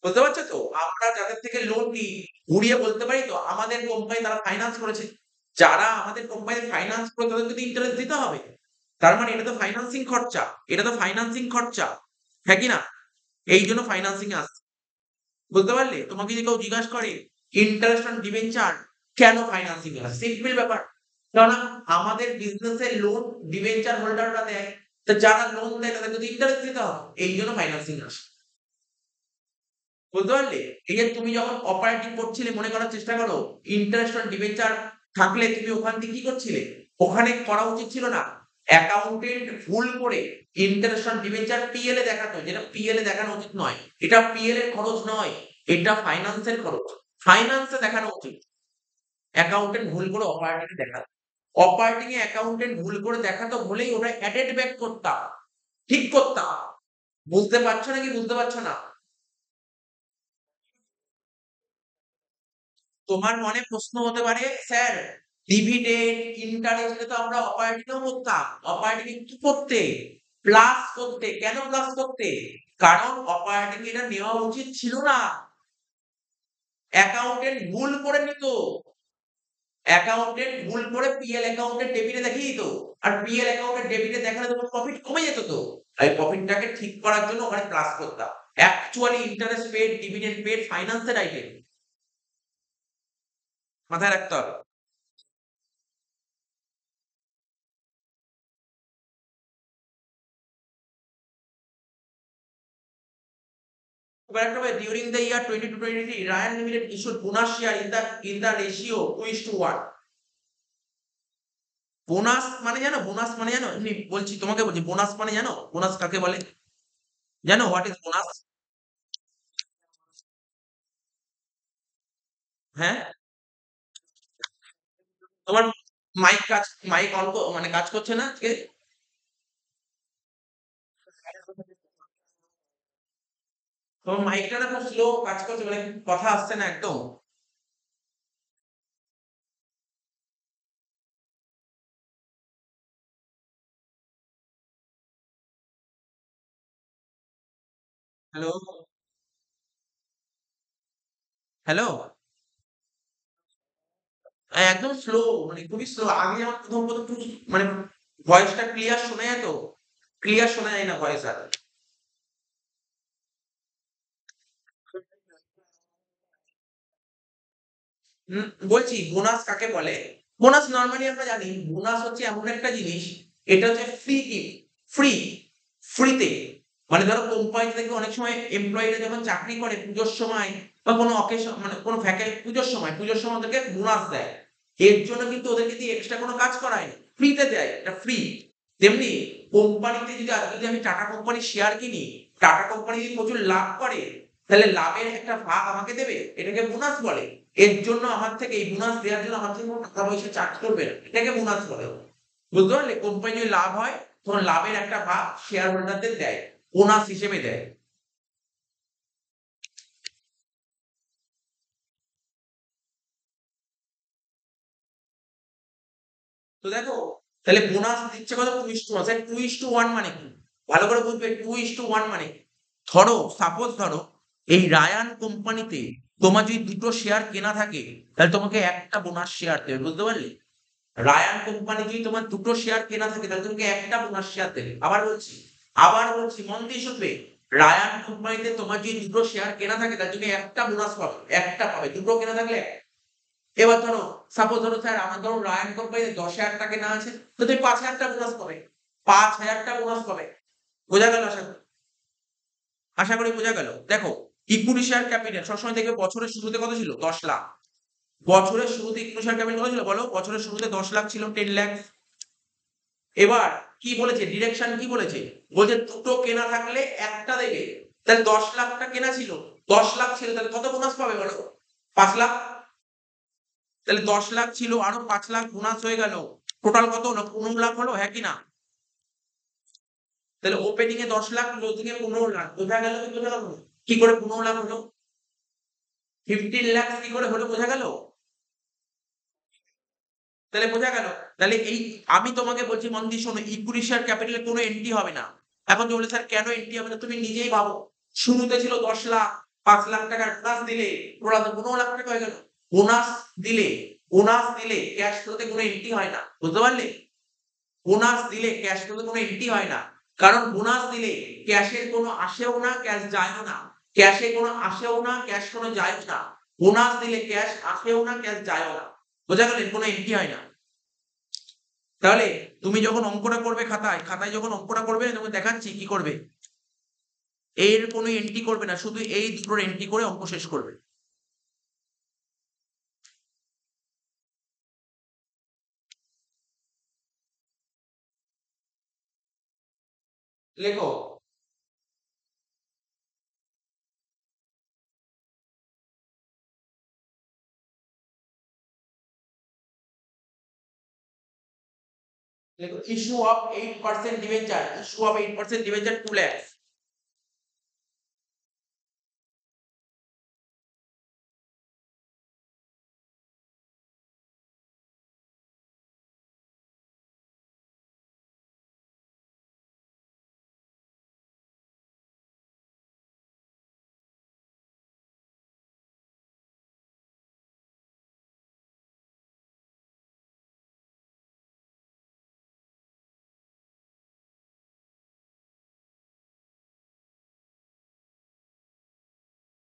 বুঝতে পারছো তো? আমরা যাদের থেকে লোন নিই, ঘুরিয়ে বলতে পারি তো আমাদের কোম্পানি তারা ফাইন্যান্স করেছে। যারা আমাদের কোম্পানি ফাইন্যান্স করে তাদেরকে তো ইন্টারেস্ট দিতে হবে। তার মানে এটা তো ফাইন্যান্সিং খরচা, এটা তো ফাইন্যান্সিং খরচা, হ্যাঁ কি না? এই জন্য ফাইন্যান্সিং এ আসছে। বুঝতে পারলে? তোমাকে যদি কেউ জিজ্ঞাসা করে ইন্টারেস্ট অন ডিবেঞ্চার কেন ফাইন্যান্সিং এ আসছে? সিম্পল ব্যাপার। কেননা আমাদের বিজনেসের লোন ডিবেঞ্চার হোল্ডাররা দেয়। তো যারা লোন দেয় তাদেরকে তো ইন্টারেস্ট দিতে হবে। এই জন্য ফাইন্যান্সিং আসে। বুঝতে পারলে? এই যে তুমি যখন অপারেটিং করছিলে মনে করার চেষ্টা করো, ইন্টারেস্ট অন ডিবেঞ্চার থাকলে তুমি ওখান থেকে কি করছিলে? ওখানে করা উচিত ছিল না। অ্যাকাউন্টেন্ট ভুল করে ইন্টারেস্ট অন ডিবেঞ্চার পিএল এ দেখাতো, যেটা পিএল এ দেখানো উচিত নয়। এটা পিএল এর খরচ নয়, এটা ফাইন্যান্সের খরচ। ফাইন্যান্সে দেখানো উচিত। অ্যাকাউন্টেন্ট ভুল করে অপারেটিং এ দেখাতো। অপারেটিং এ অ্যাকাউন্টেন্ট ভুল করে দেখাতো বলেই ওটা অ্যাডেড ব্যাক করতাম। ঠিক করতাম। বুঝতে পারছো নাকি বুঝতে পারছো না? তোমার মনে প্রশ্ন হতে পারে স্যার ডিভিডেন্ড ইন্টারেস্ট তো আমরা অপারেটিং এও করতাম, অপারেটিং এ কি করতে? প্লাস করতে। কেন প্লাস করতে? কারণ অপারেটিং এটা নেওয়া উচিত ছিল না, অ্যাকাউন্টেন্ট ভুল করে নিত। অ্যাকাউন্টেন্ট ভুল করে পিএল অ্যাকাউন্টের ডেবিটে দেখিয়ে দিত। আর পিএল অ্যাকাউন্টের ডেবিটে দেখালে তোমার প্রফিট কমে যেত তো। এই প্রফিটটাকে ঠিক করার জন্য ওখানে প্লাস করতাম। Actually interest paid dividend paid ফাইন্যান্সের আইটেম, মাথায় রাখতে হবে। During the year 22-23, Ryan Limited issued bonus share in the ratio 2:1. Bonus মানে জানো? বোনাস মানে জানো? এমনি বলছি, তোমাকে বলছি বোনাস মানে জানো? বোনাস কাকে বলে? জানো হোয়াট ইজ বোনাস? হ্যাঁ? তোমার মাইক অন মানে কাজ করছে না আজকে? তোমার মাইকটা না খুব স্লো কাজ করছে, মানে কথা আসছে না একদম। হ্যালো? হ্যালো? একদম স্লো, মানে খুবই স্লো। আগে যেমন প্রথম খুব মানে ভয়েসটা ক্লিয়ার শোনা যেত, ক্লিয়ার শোনা যায় না ভয়েস আর। বলছি বোনাস কাকে বলে? বোনাস নরমালি আমরা জানি বোনাস হচ্ছে এমন একটা জিনিস, এটা হচ্ছে ফ্রি গিফট। ফ্রি, ফ্রিতে। মানে ধরো কোম্পানিতে দেখবে অনেক সময় এমপ্লয়িরা যখন চাকরি করে পুজোর সময় বা কোনো মানে কোনো পুজোর সময় ওদেরকে বোনাস দেয়। এর জন্য কিন্তু ওদেরকে দিয়ে এক্সট্রা কোনো কাজ করায় না। ফ্রিতে দেয়, এটা ফ্রি। তেমনি কোম্পানিতে যদি আমি টাটা কোম্পানির শেয়ার কিনি, টাটা কোম্পানি যদি প্রচুর লাভ করে, তাহলে লাভের একটা ভাগ আমাকে দেবে। এটাকে বোনাস বলে। এর জন্য আমার থেকে এই বোনাস দেওয়ার জন্য আমার থেকে কোনো টাকা পয়সা চার্জ করবে না। এটাকে বোনাস বলে। বুঝতে পারলে? কোম্পানি যদি লাভ হয় তখন লাভের একটা ভাগ শেয়ার হোল্ডারদের দেয়, বোনাস হিসেবে দেয়। তো দেখো, তাহলে বোনাস দিচ্ছে কত? 2:1। 2:1 মানে কি? ভালো করে বুঝবে 2:1 মানে কি? ধরো এই রায়ান কোম্পানিতে তোমার যদি দুটো শেয়ার কেনা থাকে, তাহলে তোমাকে একটা বোনাস শেয়ার দেবে। বুঝতে পারলে? রায়ান কোম্পানি যদি তোমার দুটো শেয়ার কেনা থাকে, তাহলে তোমাকে একটা বোনাস শেয়ার দেবে। আবার বলছি মন দিয়ে শুনবে। রায়ান কোম্পানিতে তোমার যদি দুটো শেয়ার কেনা থাকে, তাহলে তুমি একটা বোনাস পাবে, একটা পাবে। দুটো কেনা থাকলে এবার ধরো, সাপোজ ধরো স্যার আমার ধরো রায়ান কোম্পানিতে 10,000 কেনা আছে, তো তুমি 5,000 বোনাস পাবে। 5,000 বোনাস পাবে। বোঝা গেল? আশা করি বোঝা গেল। দেখো, ইকুইটি শেয়ার ক্যাপিটাল সবসময় দেখবে বছরের শুরুতে কত ছিল? 10 লাখ। বছরের শুরুতে ইকুইটি শেয়ার ক্যাপিটাল কত ছিল বলো? বছরের শুরুতে 10 লাখ ছিল, 10 লাখ। এবার কি বলেছে? ডিরেকশন কি বলেছে? বলছে দুটো কেনা থাকলে একটা দেবে। তাহলে 10 লাখটা কেনা ছিল, 10 লাখ ছিল, তাহলে কত বোনাস পাবে বলো? 5 লাখ। তাহলে 10 লাখ ছিল, আরো 5 লাখ বোনাস হয়ে গেল। টোটাল কত হলো? 15 লাখ হলো, হ্যাঁ কি না? তাহলে ওপেনিং এ 10 লাখ, ক্লোজিং এ 15 লাখ। বোঝা গেল কি বোঝা গেল? কি করে 15 লাখ হলো? 15 লাখ কি করে হলো? বোঝা গেল? তাহলে বোঝা গেল। তাহলে এই আমি তোমাকে বলছি মন দিয়ে শোনো, ইকুইটি শেয়ার ক্যাপিটালে কোনো এন্ট্রি হবে না। এখন তুমি বলে স্যার কেন এন্ট্রি হবে না? তুমি নিজেই ভাবো। শুরুতে ছিল 10 লাখ, 5 লাখ টাকার বোনাস দিলে ওরা তো 15 লাখ টাকা হয়ে গেল। বোনাস দিলে বোনাস দিলে ক্যাশ ফ্লোতে কোনো এন্ট্রি হয় না। বুঝতে পারলে? বোনাস দিলে ক্যাশ ফ্লোতে কোনো এন্ট্রি হয় না। কারণ বোনাস দিলে ক্যাশের কোনো আসেও না, ক্যাশ যায়ও না। ক্যাশে কোনো আসেও না, ক্যাশ কোনো যায়ও না। বোনাস দিলে ক্যাশ আসেও না, ক্যাশ যায়ও না। বোঝা গেল? কোনো এন্ট্রি হয় না। তাহলে তুমি যখন অঙ্কটা করবে খাতায় যখন অঙ্কটা করবে, তখন দেখাচ্ছি কি করবে। এর কোনো এন্ট্রি করবে না, শুধু এই দুটোর এন্ট্রি করে অঙ্ক শেষ করবে। লেখো। লেখো issue of 8% debenture. Issue of 8% debenture 2 lakh.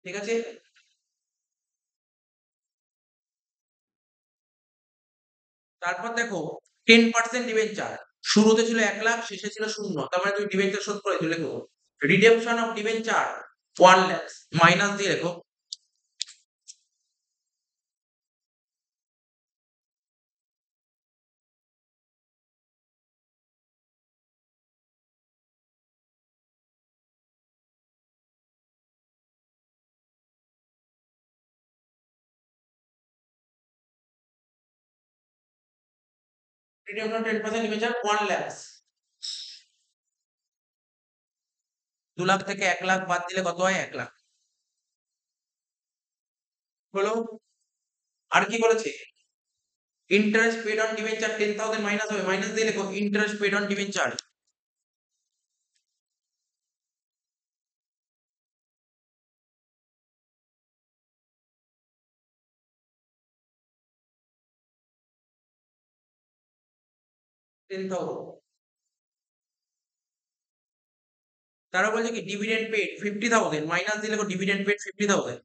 ঠিক আছে? তারপর দেখো 10% ডিবেঞ্চার। শুরুতে ছিল 1 লাখ, শেষে ছিল 0। তার মানে তুমি ডিবেঞ্চার শোধ করেছো। লেখো redemption of debenture 1 lakh, minus দিয়ে লেখো। Redemption 10% debenture 1 lakh. 2 লাখ থেকে 1 লাখ বাদ দিলে কত হয়? 1 লাখ। হলো? আর কি বলেছে? Interest paid on debenture 10,000 minus হবে, মাইনাস দিয়ে লেখো interest paid on debenture. Ten thousand. তারা বলছে কি ডিভিডেন্ড পেড 50,000, মাইনাস দিলে ডিভিডেন্ড পেড 50,000।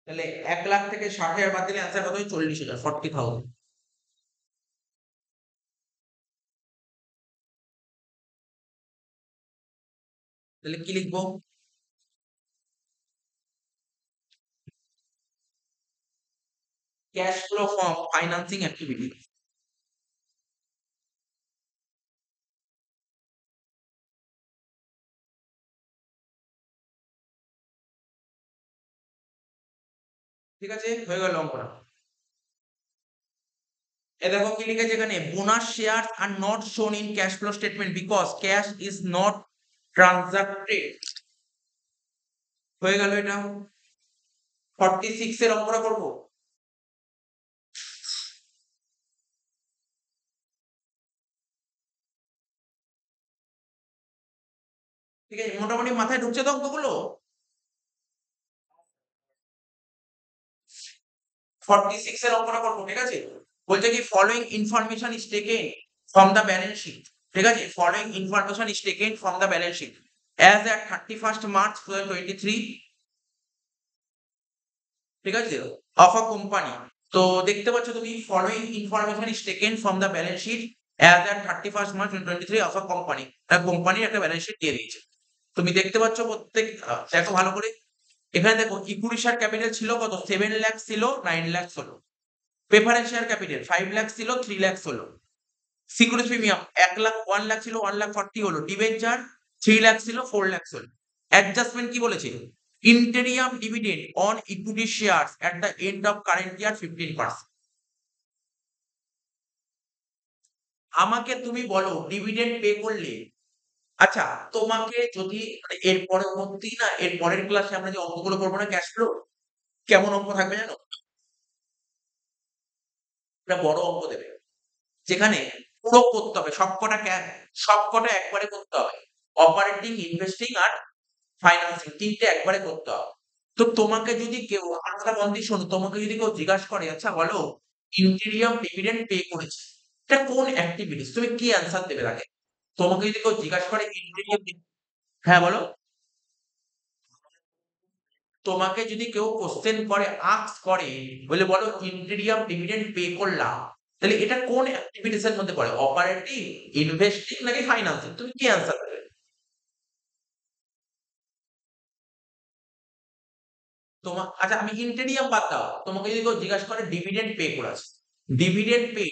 তাহলে 1,00,000 থেকে 60,000 বাদ দিলে অ্যান্সার কত হয়? 40,000, 40,000। তাহলে কি লিখবো? Cash flow from financing activity. ঠিক আছে, হয়ে গেল অঙ্কটা। এ দেখো কি লিখেছে এখানে, bonus share are not shown in cash flow statement because cash is not transacted. হয়ে গেল এটা। 46 এর অঙ্কটা করবো। ঠিক আছে, মোটামুটি মাথায় ঢুকছে তো অঙ্কগুলো? 46 এর অঙ্কটা করবো, ঠিক আছে? বলছে কি following information is taken from the balance sheet. ঠিক আছে, following information is taken from the balance sheet as at 31st March 2023। ঠিক আছে, অফ আ কোম্পানি। তো দেখতে পাচ্ছ তুমি, following information is taken from the balance sheet as at 31st March 2023 of a company. কোম্পানির একটা ব্যালেন্স শিট দিয়ে দিয়েছে। তুমি দেখতে পাচ্ছ প্রত্যেক, দেখো ভালো করে। এখানে দেখো ইকুইটি শেয়ার ক্যাপিটাল ছিল কত? 7 লাখ ছিল, 9 লাখ হলো। প্রেফারেন্স শেয়ার ক্যাপিটাল 5 লাখ ছিল, 3 লাখ হলো। সিকিউরিটি প্রিমিয়াম 1 লাখ, 1 লাখ ছিল, 1 লাখ 40 হলো। ডিবেঞ্চার 3 লাখ ছিল, 4 লাখ হলো। অ্যাডজাস্টমেন্ট কি বলেছে? Interim dividend on equity shares at the end of current ইয়ার 15%। আমাকে তুমি বলো ডিভিডেন্ড পে করলে, আচ্ছা তোমাকে যদি মানে এর পরবর্তী না এর পরের ক্লাসে আমরা যে অঙ্কগুলো করবো না ক্যাশ ফ্লো, কেমন অঙ্ক থাকবে জানো? একটা বড় অঙ্ক দেবে যেখানে পুরো করতে হবে, সবকটা একবারে করতে হবে। অপারেটিং, ইনভেস্টিং আর ফাইন্যান্সিং তিনটে একবারে করতে হবে। তো তোমাকে যদি কেউ, আমার কথা মন দিয়ে শোনো, তোমাকে যদি কেউ জিজ্ঞাসা করে আচ্ছা বলো ইন্টেরিয়াম ডিভিডেন্ড পে করেছে, এটা কোন অ্যাক্টিভিটিস, তুমি কি অ্যান্সার দেবে তাকে? তোমাকে যদি কেউ জিজ্ঞাসা করে ইন্টেরিয়াম, হ্যাঁ বলো, তোমাকে যদি কেউ কোশ্চেন করে, আস্ক করে, বলে বলো ইন্টেরিয়াম ডিভিডেন্ড পে করলাম, তাহলে এটা কোন অ্যাক্টিভিটিস এর মধ্যে পড়ে? অপারেটিং, ইনভেস্টিং নাকি ফাইন্যান্সিং? তুমি কি অ্যান্সার দেবে? তোমার আচ্ছা আমি ইন্টেরিয়াম বাদ দাও, তোমাকে যদি কেউ জিজ্ঞাসা করে ডিভিডেন্ড পে করেছে, ডিভিডেন্ড পে,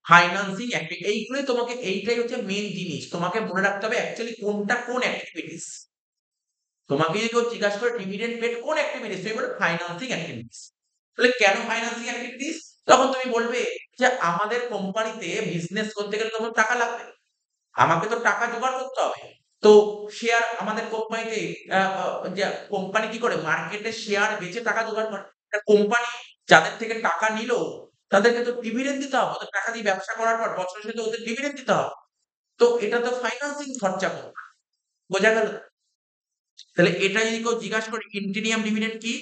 ফাইন্যান্সিং অ্যাক্টিভিটি, এইগুলোই তোমাকে, এইটাই হচ্ছে মেইন জিনিস, তোমাকে মনে রাখতে হবে অ্যাকচুয়ালি কোনটা কোন অ্যাক্টিভিটিস। তোমাকে যদি কেউ জিজ্ঞাসা করে ডিভিডেন্ড পেড কোন অ্যাক্টিভিটিস, তুমি বলবে ফাইন্যান্সিং অ্যাক্টিভিটিস। তাহলে কেন ফাইন্যান্সিং অ্যাক্টিভিটিস? তখন তুমি বলবে যে আমাদের কোম্পানিতে বিজনেস করতে গেলে তোমার টাকা লাগবে, আমাকে তো টাকা জোগাড় করতে হবে। তো শেয়ার আমাদের কোম্পানিতে, যে কোম্পানি কি করে মার্কেটে শেয়ার বেচে টাকা জোগাড় করে। একটা কোম্পানি যাদের থেকে টাকা নিল তাদেরকে তো ডিভিডেন্ড দিতে হবে, ওদের টাকা দিয়ে ব্যবসা করার পর বছরের শেষে ওদের ডিভিডেন্ড দিতে হবে। তো এটা তো ফাইন্যান্সিং খরচা করবে। বোঝা গেল? তাহলে এটা যদি কেউ জিজ্ঞাসা করে ইন্টেরিয়াম ডিভিডেন্ড কি,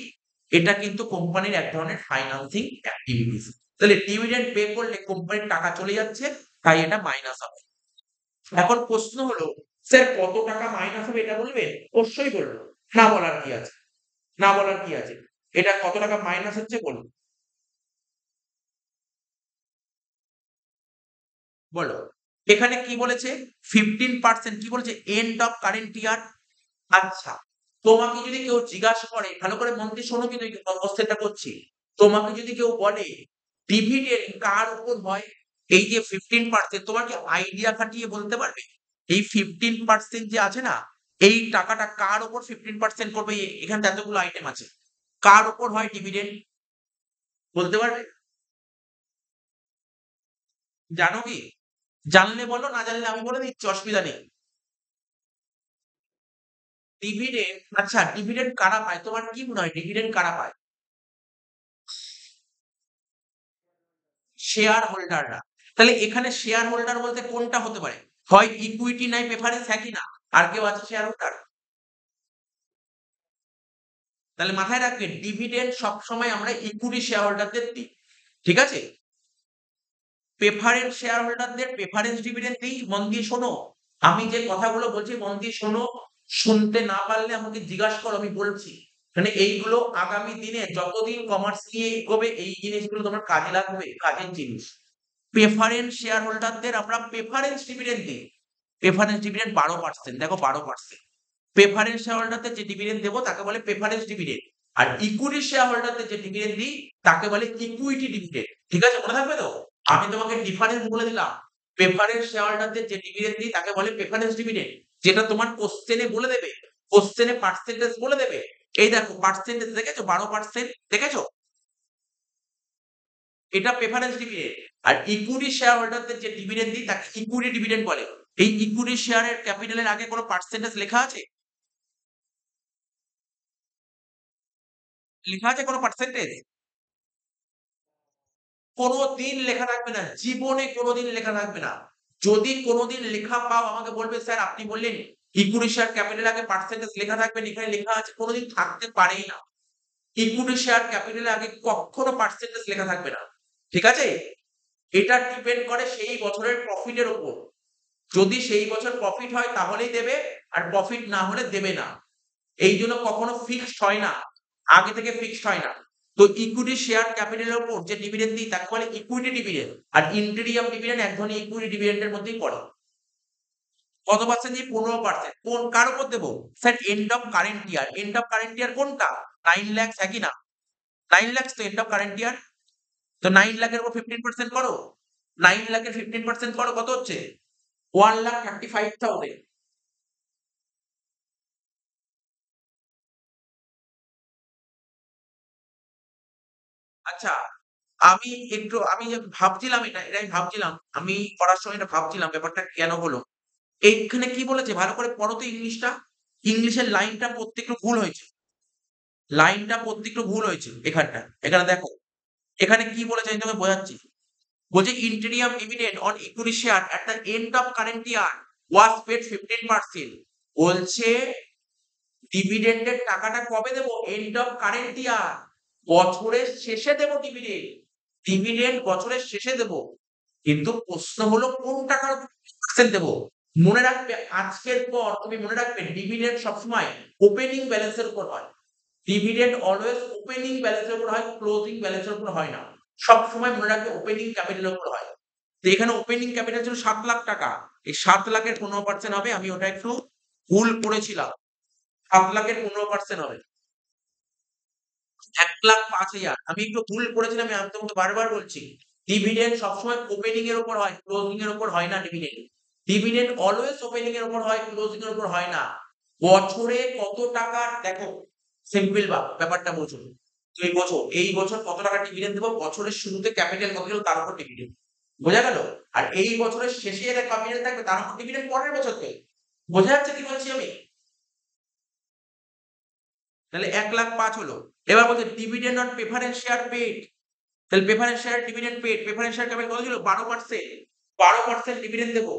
এটা কিন্তু কোম্পানির এক ধরনের ফাইন্যান্সিং অ্যাক্টিভিটিস। তাহলে ডিভিডেন্ড পে করলে কোম্পানির টাকা চলে যাচ্ছে, তাই এটা মাইনাস হবে। এখন প্রশ্ন হলো স্যার কত টাকা মাইনাস হবে এটা বলবেন? অবশ্যই বলবো, না বলার কি আছে? না বলার কি আছে? এটা কত টাকা মাইনাস হচ্ছে বলুন, বলো। এখানে কি বলেছে? 15% কি বলেছে? এন্ড অফ কারেন্ট ইয়ার। আচ্ছা, তোমাকে যদি কেউ জিজ্ঞাসা করে, ভালো করে মন দিয়ে শোনো কিন্তু এই কোশ্চেনটা করছি। তোমাকে যদি কেউ বলে ডিভিডেন্ড কার উপর হয়, এই যে 15%, তোমার কি আইডিয়া খাটিয়ে বলতে পারবে এই 15% যে আছে না, এই টাকাটা কার উপর 15% করবে? এখানে তো এতগুলো আইটেম আছে, কার উপর হয় ডিভিডেন্ড বলতে পারবে? জানো কি? জানলে বলো, না জানলে আমি বলে দিচ্ছি, অসুবিধা নেই। ডিভিডেন্ড, আচ্ছা ডিভিডেন্ড কারা পায় তোমার কি মনে হয়? ডিভিডেন্ড কারা পায়? শেয়ার হোল্ডাররা। তাহলে এখানে শেয়ার হোল্ডার বলতে কোনটা হতে পারে? হয় ইকুইটি নাই প্রেফারেন্স, হ্যাঁ কি না? আর কেউ আছে শেয়ার হোল্ডার? তাহলে মাথায় রাখবেন ডিভিডেন্ড সবসময় আমরা ইকুইটি শেয়ার হোল্ডারদের দিই। ঠিক আছে, প্রেফারেন্স শেয়ার হোল্ডারদের প্রেফারেন্স ডিভিডেন্ড দিই। মন দিয়ে শোনো, আমি যে কথাগুলো বলছি মন দিয়ে শোনো, শুনতে না পারলে আমাকে জিজ্ঞাসা করো, আমি বলছি। মানে এইগুলো আগামী দিনে যতদিন কমার্স নিয়ে এগোবে এই জিনিসগুলো তোমার কাজে লাগবে, কাজের জিনিস। প্রেফারেন্স শেয়ার হোল্ডারদের আমরা প্রেফারেন্স ডিভিডেন্ড দিই। প্রেফারেন্স ডিভিডেন্ড 12%, দেখো 12%। প্রেফারেন্স শেয়ার হোল্ডারদের যে ডিভিডেন্ড দেবো তাকে বলে প্রেফারেন্স ডিভিডেন্ড। আর ইকুইটি শেয়ার হোল্ডারদের যে ডিভিডেন্ড দিই তাকে বলে ইকুইটি ডিভিডেন্ড। ঠিক আছে, মনে থাকবে তো? আমি তোমাকে ডিফারেন্স বলে দিলাম। প্রেফারেন্স শেয়ার হোল্ডারদের যে ডিভিডেন্ড দিই তাকে বলে প্রেফারেন্স ডিভিডেন্ড, যেটা তোমার কোশ্চেনে বলে দেবে, কোশ্চেনে পার্সেন্টেজ বলে দেবে। এই দেখো পার্সেন্টেজ দেখেছো, 12% দেখেছো, এটা প্রেফারেন্স ডিভিডেন্ড। আর ইকুইটি শেয়ার হোল্ডারদের যে ডিভিডেন্ড দিই তাকে ইকুইটি ডিভিডেন্ড বলে। এই ইকুইটি শেয়ারের ক্যাপিটালের আগে কোনো পার্সেন্টেজ লেখা আছে? লেখা আছে কোনো পার্সেন্টেজ? কোনোদিন লেখা থাকবে না, জীবনে কোনোদিন লেখা থাকবে না। যদি কোনোদিন লেখা পাও আমাকে বলবে স্যার আপনি বললেন ইকুইটি শেয়ার ক্যাপিটাল আগে পার্সেন্টেজ লেখা থাকবে, এখানে লেখা আছে, কোনোদিন থাকতে পারেই না। ইকুইটি শেয়ার ক্যাপিটাল আগে কখনো পার্সেন্টেজ লেখা থাকবে না। ঠিক আছে? এটা ডিপেন্ড করে সেই বছরের প্রফিটের উপর। যদি সেই বছর প্রফিট হয় তাহলেই দেবে, আর প্রফিট না হলে দেবে না। এই জন্য কখনো ফিক্সড হয় না, আগে থেকে ফিক্সড হয় না। তো ইকুইটি শেয়ার ক্যাপিটালের উপর যে ডিভিডেন্ড দিই তাকে বলে ইকুইটি ডিভিডেন্ড, আর ইন্টেরিয়াম ডিভিডেন্ড এক ধরনের ইকুইটি ডিভিডেন্ডের মধ্যেই পড়ে। কত পার্সেন্ট দিই? 15%। কোন কার উপর দেবো? Sir and of current year. And of current ইয়ার কোনটা? 9 লাখ একই না? 9 লাখ তো এন্ড অফ কারেন্ট ইয়ার। তো 9 লাখের উপর 15% করো, 9 লাখের 15% করো, কত হচ্ছে? 1,35,000। আচ্ছা, আমি যে ভাবছিলাম এটা আমি ভাবছিলাম, আমি পড়ার সময় এটা ভাবছিলাম ব্যাপারটা কেন হলো। এইখানে কি বলেছে ভালো করে পড়ো তো ইংলিশটা। ইংলিশের লাইনটা প্রত্যেকটা ভুল হয়েছে। লাইনটা প্রত্যেকটা ভুল হয়েছে এখানটা। এখানে দেখো। এখানে কি বলেছে আমি তোমাকে বোঝাচ্ছি। বলছে interim dividend on equity share at the end of current year was paid 15%। বলছে ডিভিডেন্ডের টাকাটা কবে দেবো? এন্ড অফ কারেন্ট ইয়ার, বছরের শেষে দেবো ডিভিডেন্ড। ডিভিডেন্ড বছরের শেষে দেবো। কিন্তু প্রশ্ন হলো কোন টাকার পার্সেন্ট দেবো? মনে রাখবে আজকের পর তুমি মনে রাখবে ডিভিডেন্ড সবসময় ওপেনিং ব্যালেন্সের উপর হয়। ডিভিডেন্ড অলওয়েজ ওপেনিং ব্যালেন্সের উপর হয়, ক্লোজিং ব্যালেন্সের উপর হয় না। সবসময় মনে রাখবে ওপেনিং ক্যাপিটালের উপর হয়। তো এখানে ওপেনিং ক্যাপিটাল ছিল 7 লাখ টাকা। এই 7 লাখের 15% হবে, আমি ওটা একটু ভুল করেছিলাম। 7 লাখের 15% হবে 1,05,000। আমি একটু ভুল করেছিলাম, আমি তোমাকে বারবার বলছি। ডিভিডেন্ড সবসময় ওপেনিং এর উপর হয়, ক্লোজিং এর উপর হয় না ডিভিডেন্ড। ডিভিডেন্ড অলওয়েজ ওপেনিং এর উপর হয়, ক্লোজিং এর উপর হয় না। বছরে কত টাকা দেখো, সিম্পল ব্যাপারটা বোঝো। তুমি বোঝো এই বছর কত টাকা ডিভিডেন্ড দেবো, বছরের শুরুতে ক্যাপিটাল কত ছিল তার উপর ডিভিডেন্ড। বোঝা গেল? আর এই বছরের শেষে যেটা ক্যাপিটাল থাকবে তার উপর ডিভিডেন্ড পরের বছর থেকে। বোঝা যাচ্ছে কি বলছি আমি? তাহলে 1,05,000 হলো। এবার বলছে dividend on preference share paid. তাহলে preference share dividend paid, preference share capital কত ছিল? 12%। 12% ডিভিডেন্ড দেবো।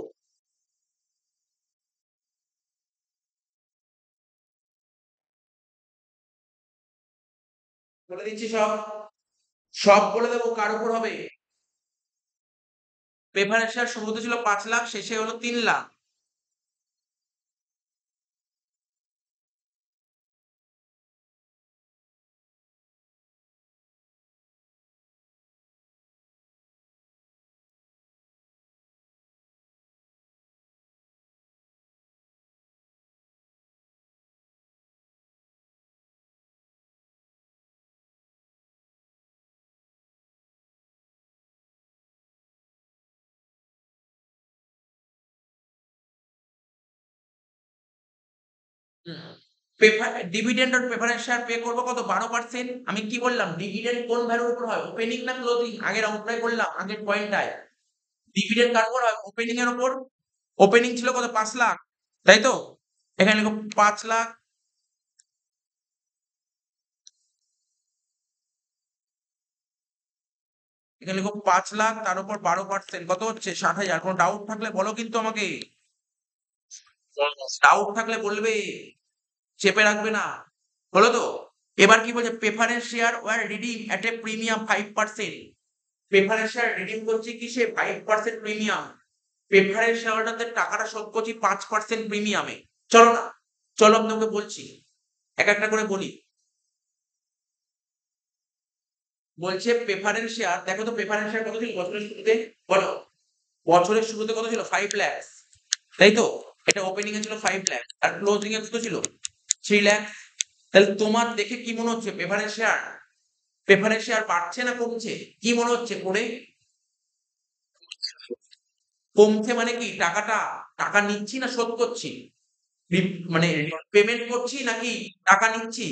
বলে দিচ্ছি সব, সব বলে দেবো কার উপর হবে। প্রেফারেন্স শেয়ার শুরুতে ছিল 5 লাখ, শেষে হলো 3 lakh. Dividend on preference share pay করবো কত? 12%। আমি কি বললাম? ডিভিডেন্ড কোন ভ্যালুর উপর হয়? ওপেনিং না ক্লোজিং? আগের অঙ্কটাই করলাম, আগের পয়েন্টটায়। ডিভিডেন্ড কার উপর হয়? ওপেনিং এর উপর। ওপেনিং ছিল কত? 5 লাখ, তাই তো? এখানে লিখো 5 লাখ। এখানে লিখো 5 লাখ, তার উপর 12% কত হচ্ছে? 60,000। কোনো ডাউট থাকলে বলো কিন্তু আমাকে। ডাউট থাকলে বলবে, চেপে রাখবে না। হলো তো? এবার কি বলছে? Preference share were redeem at a premium 5%। Preference share redeem করছি কিসে? 5% প্রিমিয়াম। প্রেফারেন্স শেয়ার হোল্ডারদের টাকাটা শোধ করছি 5% প্রিমিয়ামে। চলো না, চলো আমি তোমাকে বলছি, এক একটা করে বলি। বলছে প্রেফারেন্স শেয়ার, দেখো তো প্রেফারেন্স শেয়ার কত ছিল বছরের শুরুতে, বলো বছরের শুরুতে কত ছিল 5 লাখ, তাই তো? এটা ওপেনিং এ ছিল 5 লাখ আর ক্লোজিং এ কত ছিল 3 লাখ। তাহলে তোমার দেখে কি মনে হচ্ছে প্রেফারেন্স শেয়ার বাড়ছে না কমছে, কি মনে হচ্ছে পড়ে? কমছে মানে কি, টাকা নিচ্ছি না শোধ করছি, মানে পেমেন্ট করছি নাকি টাকা নিচ্ছি,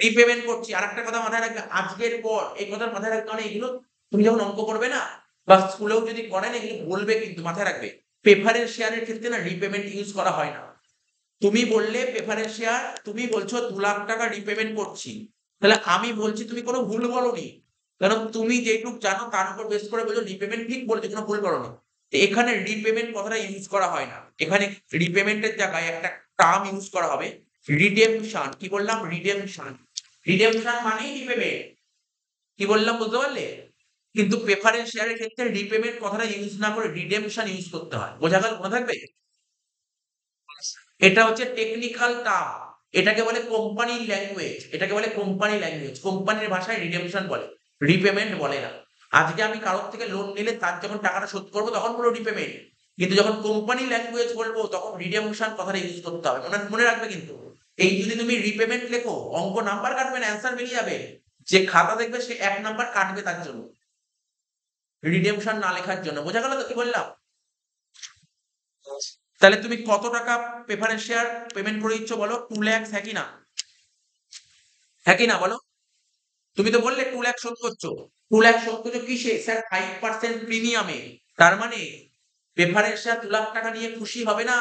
রিপেমেন্ট করছি। আর একটা কথা মাথায় রাখবে আজকের পর, এই কথা মাথায় রাখতে মানে এগুলো তুমি যখন অঙ্ক করবে না বা স্কুলেও যদি করেন এগুলো বলবে, কিন্তু মাথায় রাখবে প্রেফারেন্স শেয়ারের ক্ষেত্রে না রিপেমেন্ট ইউজ করা হয় না। তুমি বললে প্রেফারেন্স শেয়ার, তুমি বলছো 2 লাখ টাকা রিপেমেন্ট করছি, তাহলে আমি বলছি তুমি কোনো ভুল বলনি, কারণ তুমি যেটুক জানো তার উপর বেস করে বলছো রিপেমেন্ট ঠিক বলেছো, কোনো ভুল করোনি। এখানে রিপেমেন্ট কথাটা ইউজ করা হয় না, এখানে রিপেমেন্টের জায়গায় একটা টার্ম ইউজ করা হবে রিডেমশন। কি বললাম? রিডেমশন। রিডেমশন মানেই রিপেমেন্ট। কি বললাম বুঝতে পারলে? কিন্তু প্রেফারেন্স শেয়ারের ক্ষেত্রে রিপেমেন্ট কথাটা ইউজ না করে রিডেমশন ইউজ করতে হয়। বোঝা গেল? মনে থাকবে? এটা হচ্ছে টেকনিক্যাল টার্ম, এটাকে বলে কোম্পানির ল্যাঙ্গুয়েজ, এটাকে বলে কোম্পানি ল্যাঙ্গুয়েজ। কোম্পানির ভাষায় রিডেমশন বলে, রিপেমেন্ট বলে না। আজকে আমি কারোর থেকে লোন নিলে তার যখন টাকাটা শোধ করবো তখন বলবো রিপেমেন্ট, কিন্তু যখন কোম্পানি ল্যাঙ্গুয়েজ বলবো তখন রিডেমশন কথাটা ইউজ করতে হবে। মনে মনে রাখবে কিন্তু, এই যদি তুমি রিপেমেন্ট লেখো অঙ্ক নাম্বার কাটবে না, অ্যান্সার বেরিয়ে যাবে, যে খাতা দেখবে সে 1 নাম্বার কাটবে তার জন্য, রিডেমশন না লেখার জন্য। বোঝা গেল তো কি বললাম? তাহলে তুমি কত টাকা প্রেফারেন্স শেয়ার পেমেন্ট করে দিচ্ছ বলো? 2 লাখ, হ্যাঁ কি না? হ্যাঁ কি না বলো? তুমি তো বললে 2 লাখ শোধ করছো, 2 লাখ শোধ করছো কিসে স্যার? 5% প্রিমিয়ামে। তার মানে প্রেফারেন্স শেয়ার 2 লাখ টাকা নিয়ে খুশি হবে না,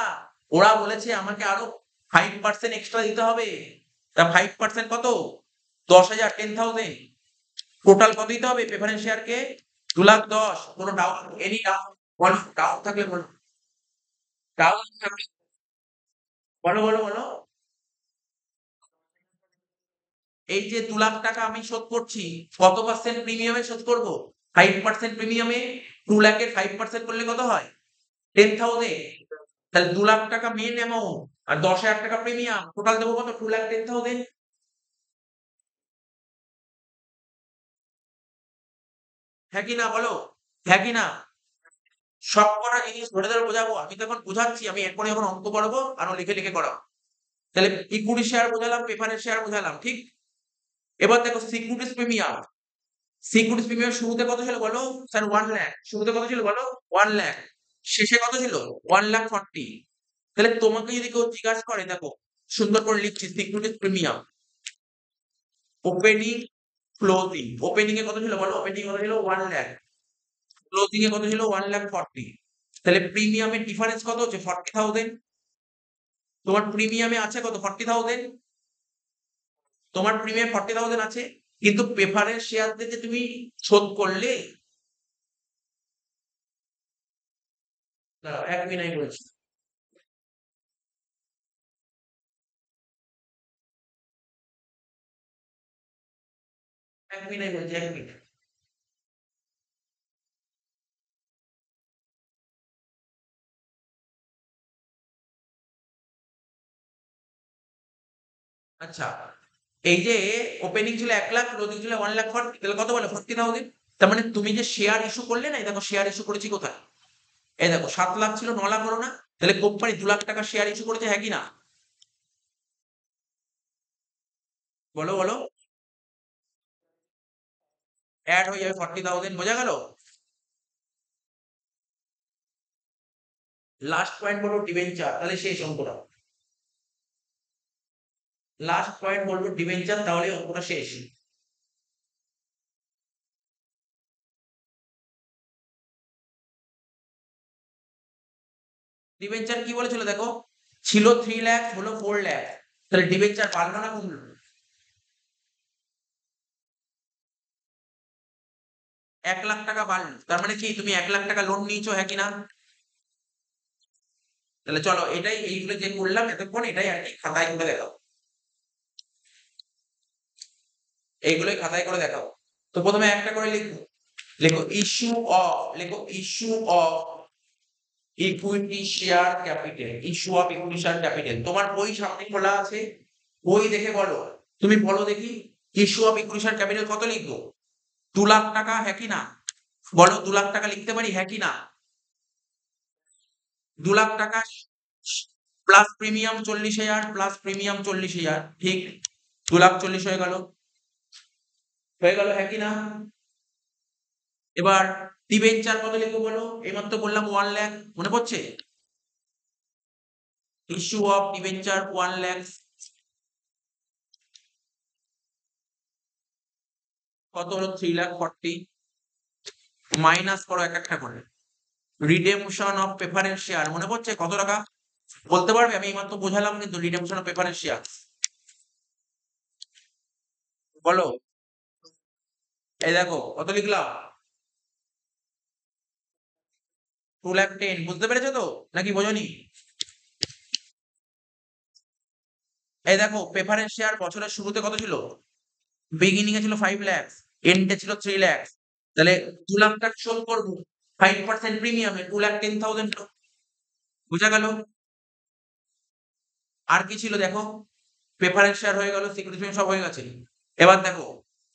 ওরা বলেছে আমাকে আরো 5% এক্সট্রা দিতে হবে। তা 5% কত? 10,000, 10,000। টোটাল কত দিতে হবে প্রেফারেন্স শেয়ারকে? 2,10,000। কোনো ডাউট? Any doubt? বলো, ডাউট থাকলে বলো, ডাউট থাকলে বলো বলো বলো। এই যে 2 লাখ টাকা আমি শোধ করছি, কত পার্সেন্ট প্রিমিয়ামে শোধ করব? 5% প্রিমিয়ামে। 2 লাখের 5% করলে কত হয়? 10,000। তাহলে 2 লাখ টাকা মেইন অ্যামাউন্ট আর 10,000 টাকা প্রিমিয়াম, টোটাল দেবো কত? 2,10,000। হ্যাঁ কি না বলো? হ্যাঁ কি না? সব কটা জিনিস ধরে ধরে বোঝাবো, আমি তো এখন বোঝাচ্ছি, আমি এরপরে যখন অঙ্ক করাবো আরো লিখে লিখে করাবো। তাহলে ইকুইটি শেয়ার বোঝালাম, প্রেফারেন্স শেয়ার বোঝালাম, ঠিক? এবার দেখো সিকিউরিটিজ প্রিমিয়াম। সিকিউরিটিজ প্রিমিয়াম শুরুতে কত ছিল বলো? স্যার 1 লাখ। শুরুতে কত ছিল বলো? 1 লাখ। শেষে কত ছিল? 1,40,000। তাহলে তোমাকে যদি কেউ জিজ্ঞাসা করে, দেখো সুন্দর করে লিখছি, securities premium opening closing. Opening এ কত ছিল বলো? ওপেনিং কত ছিল? 1 লাখ। ক্লোজিং এ কত ছিল? 1,40,000। তাহলে প্রিমিয়ামের ডিফারেন্স কত হচ্ছে? 40,000। তোমার প্রিমিয়ামে আছে কত? 40,000। তোমার প্রিমিয়াম 40,000 আছে, কিন্তু প্রেফারেন্স শেয়ার থেকে তুমি শোধ করলে, দাঁড়াও 1 মিনিট বলছি, 1 মিনিট বলছি, 1 মিনিট। আচ্ছা, এই যে ওপেনিং ছিল 1 লাখ, ক্লোজিং ছিল 1,40,000, তাহলে কত বলে? 40,000। তার মানে তুমি যে শেয়ার ইস্যু করলে না, এই দেখো শেয়ার ইস্যু করেছি কোথায়, এই দেখো 7 লাখ ছিল, 9 লাখ হলো না? তাহলে কোম্পানি 2 লাখ টাকা শেয়ার ইস্যু করেছে, হ্যাঁ কি না? বলো বলো। অ্যাড হয়ে যাবে 40,000। বোঝা গেল? লাস্ট পয়েন্ট বলবো ডিবেঞ্চার, তাহলে শেষ অঙ্কটা। লাস্ট পয়েন্ট বলবো ডিবেঞ্চার, তাহলে অঙ্কটা শেষ। ডিবেঞ্চার কি বলেছিল দেখো, ছিল 3 লাখ হলো 4 লাখ, তাহলে ডিবেঞ্চার বাড়লো না কমলো? 1 লাখ টাকা বাড়লো, তার মানে কি তুমি 1 লাখ টাকা লোন নিয়েছো, হ্যাঁ কি না? তাহলে চলো এটাই, এইগুলো যে করলাম এতক্ষণ এটাই আর কি খাতায় করে দেখাও, এইগুলোই খাতায় করে দেখাও। তো প্রথমে একটা করে লিখো, লেখো ইস্যু অফ, লেখো issue of equity share capital, issue of equity share capital. তোমার বই সামনে খোলা আছে, বই দেখে বলো, তুমি বলো দেখি। Issue of equity share capital কত লিখবো? 2 লাখ টাকা, হ্যাঁ কি না? বলো 2 লাখ টাকা লিখতে পারি, হ্যাঁ কি না? 2 লাখ টাকা প্লাস প্রিমিয়াম 40,000 প্লাস প্রিমিয়াম 40,000, ঠিক 2,40,000 হয়ে গেল, হ্যাঁ কি না? এবার ডিবেঞ্চার কত লিখবো বলো? এইমাত্র বললাম 1 লাখ, মনে পড়ছে? ইস্যু অফ ডিবেঞ্চার 1 লাখ, কত হলো? 3,40,000, মাইনাস করো এক একটা করে। রিডেমশন অফ প্রেফারেন্স শেয়ার মনে পড়ছে কত টাকা? বলতে পারবে? আমি এইমাত্র বোঝালাম কিন্তু রিডেমশন অফ প্রেফারেন্স শেয়ার, বলো। এই দেখো কত লিখলাম? 2,10,000, বুঝতে পেরেছো তো নাকি বোঝনি? এই দেখো প্রেফারেন্স শেয়ার বছরের শুরুতে কত ছিল? বিগিনিং এ ছিল 5 লাখ, এন্ডে ছিল 3 লাখ, তাহলে 2 লাখ টাকা শোধ করবো 5% প্রিমিয়ামে 2,10,000, বোঝা গেল? আর কি ছিল দেখো? প্রেফারেন্স শেয়ার হয়ে গেল, সিকিউরিটি সব হয়ে গেছে। এবার দেখো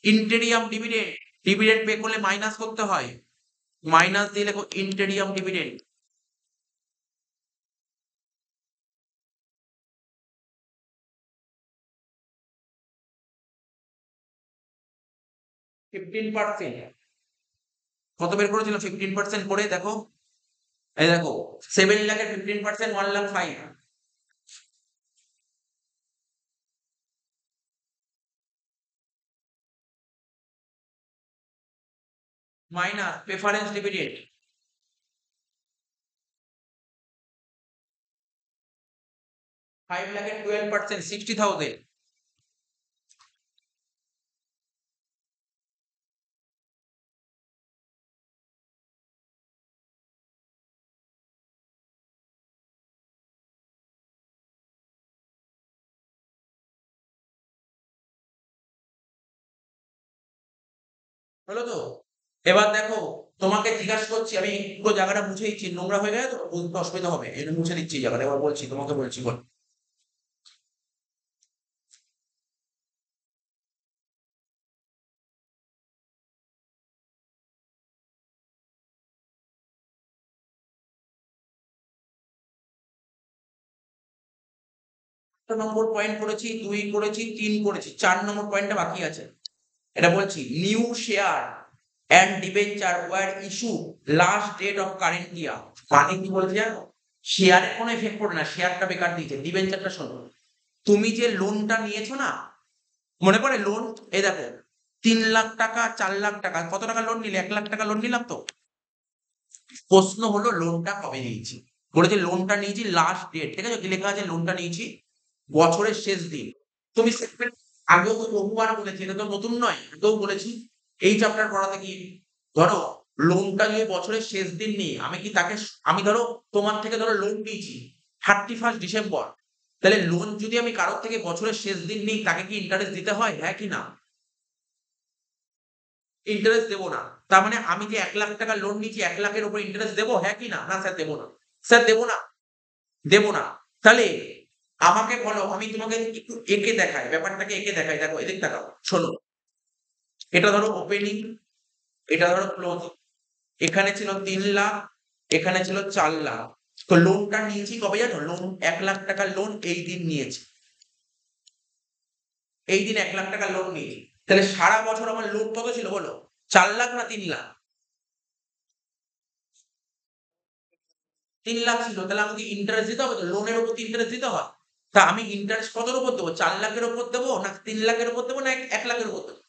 ইন্টেরিয়াম ডিভিডেন্ড, ডিভিডেন্ড পে করলে মাইনাস করতে হয়, মাইনাস দিয়ে লেখো ইন্টেরিয়াম ডিভিডেন্ড। ফিফটিন পার্সেন্ট কত বের করেছিল? 15% করে দেখো, এই দেখো 7 লাখের 15% 1,05,000 মাইনাস প্রেফারেন্স ডিভিডেন্ড 5 লাখের 12% 60,000, হলো তো? এবার দেখো তোমাকে জিজ্ঞাসা করছি, আমি পুরো জায়গাটা মুছে দিচ্ছি, নোংরা হয়ে গেছে তো বুঝতে অসুবিধা হবে, এই জন্য মুছে দিচ্ছি জায়গাটা। এবার বলছি, তোমাকে বলছি, বল। একটা নম্বর পয়েন্ট করেছি, 2 করেছি, 3 করেছি, 4 নম্বর পয়েন্টটা বাকি আছে। এটা বলছি new share and debenture were issue last date of current year, মানে কি বলছে জানো? শেয়ারের কোনো এফেক্ট পড়ে না, শেয়ারটা বেকার দিয়েছে। ডিবেঞ্চারটা শোনো, তুমি যে লোনটা নিয়েছো না, মনে পড়ে লোন? এই দেখো 3 লাখ টাকা, 4 লাখ টাকা, কত টাকা লোন নিলে? 1 লাখ টাকা লোন নিলাম তো। প্রশ্ন হলো লোনটা কবে নিয়েছি? বলেছে লোনটা নিয়েছি লাস্ট ডেট, ঠিক আছে? কি লেখা আছে? লোনটা নিয়েছি বছরের শেষ দিন। তুমি আগেও তো বহুবার বলেছি, এটা তো নতুন নয়, আগেও বলেছি এই চ্যাপ্টার পড়াতে গিয়ে। ধরো লোনটা যদি বছরের শেষ দিন নিই, আমি কি তাকে, আমি ধরো তোমার থেকে ধরো লোন নিয়েছি 31 ডিসেম্বর, তাহলে লোন যদি আমি কারোর থেকে বছরের শেষ দিন নিই, তাকে কি ইন্টারেস্ট দিতে হয়, হ্যাঁ কি না? ইন্টারেস্ট দেবো না। তার মানে আমি যে 1 লাখ টাকা লোন নিয়েছি 1 লাখের উপর ইন্টারেস্ট দেবো, হ্যাঁ কি না? না স্যার দেবো না, স্যার দেবো না, দেবো না। তাহলে আমাকে বলো, আমি তোমাকে একটু এঁকে দেখাই, ব্যাপারটাকে এঁকে দেখাই, দেখো এদিক তাকাও, শোনো। এটা ধরো ওপেনিং, এটা ধরো ক্লোজিং, এখানে ছিল 3 লাখ, এখানে ছিল 4 লাখ। তো লোনটা নিয়েছি কবে জানো? লোন 1 লাখ টাকার লোন এই দিন নিয়েছি, এই দিন 1 লাখ টাকার লোন নিয়েছি। তাহলে সারা বছর আমার লোন কত ছিল বলো? 4 লাখ না 3 লাখ? 3 লাখ ছিল, তাহলে আমাকে ইন্টারেস্ট দিতে হবে তো, লোনের উপর ইন্টারেস্ট দিতে হয়। তা আমি ইন্টারেস্ট কতর উপর দেবো? 4 লাখের উপর দেবো না 3 লাখের উপর দেবো না 1 লাখের উপর দেবো?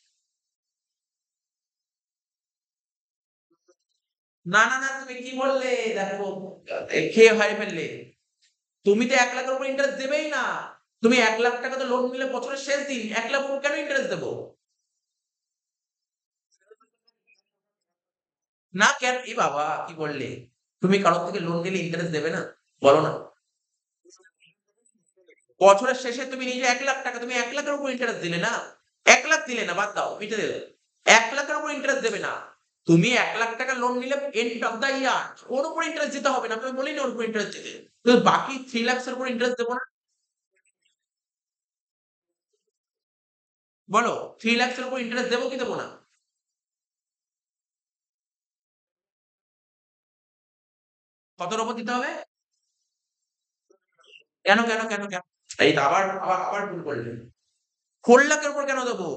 না, না, না, তুমি কি বললে? দেখো খেয়ে হারিয়ে ফেললে। তুমি তো 1 লাখের উপর ইন্টারেস্ট দেবেই না। তুমি 1 লাখ টাকা তো লোন নিলে বছরের শেষ দিন, 1 লাখ উপর কেন ইন্টারেস্ট দেবো? না কেন? এ বাবা কি বললে? তুমি কারোর থেকে লোন নিলে ইন্টারেস্ট দেবে না? বলো না। বছরের শেষে তুমি নিজে 1 লাখ টাকা, তুমি 1 লাখের উপর ইন্টারেস্ট দিলে না? 1 লাখ দিলে না, বাদ দাও, মিটে দেবে। 1 লাখের উপর ইন্টারেস্ট দেবে না। তুমি 1 লাখ টাকা লোন নিলে এন্ড অফ দ্য ইয়ার ওর উপর ইন্টারেস্ট দিতে হবে না। আমি বলিনি ওর উপর ইন্টারেস্ট দিতে। তো বাকি 3 লাখস এর উপর ইন্টারেস্ট দেব না? বলো 3 লাখ এর উপর ইন্টারেস্ট দেবো কি দেবো না? কতর উপর দিতে হবে? কেন, কেন, কেন, কেন? এই তো আবার ভুল করলেন। 4 লাখের উপর কেন দেবো?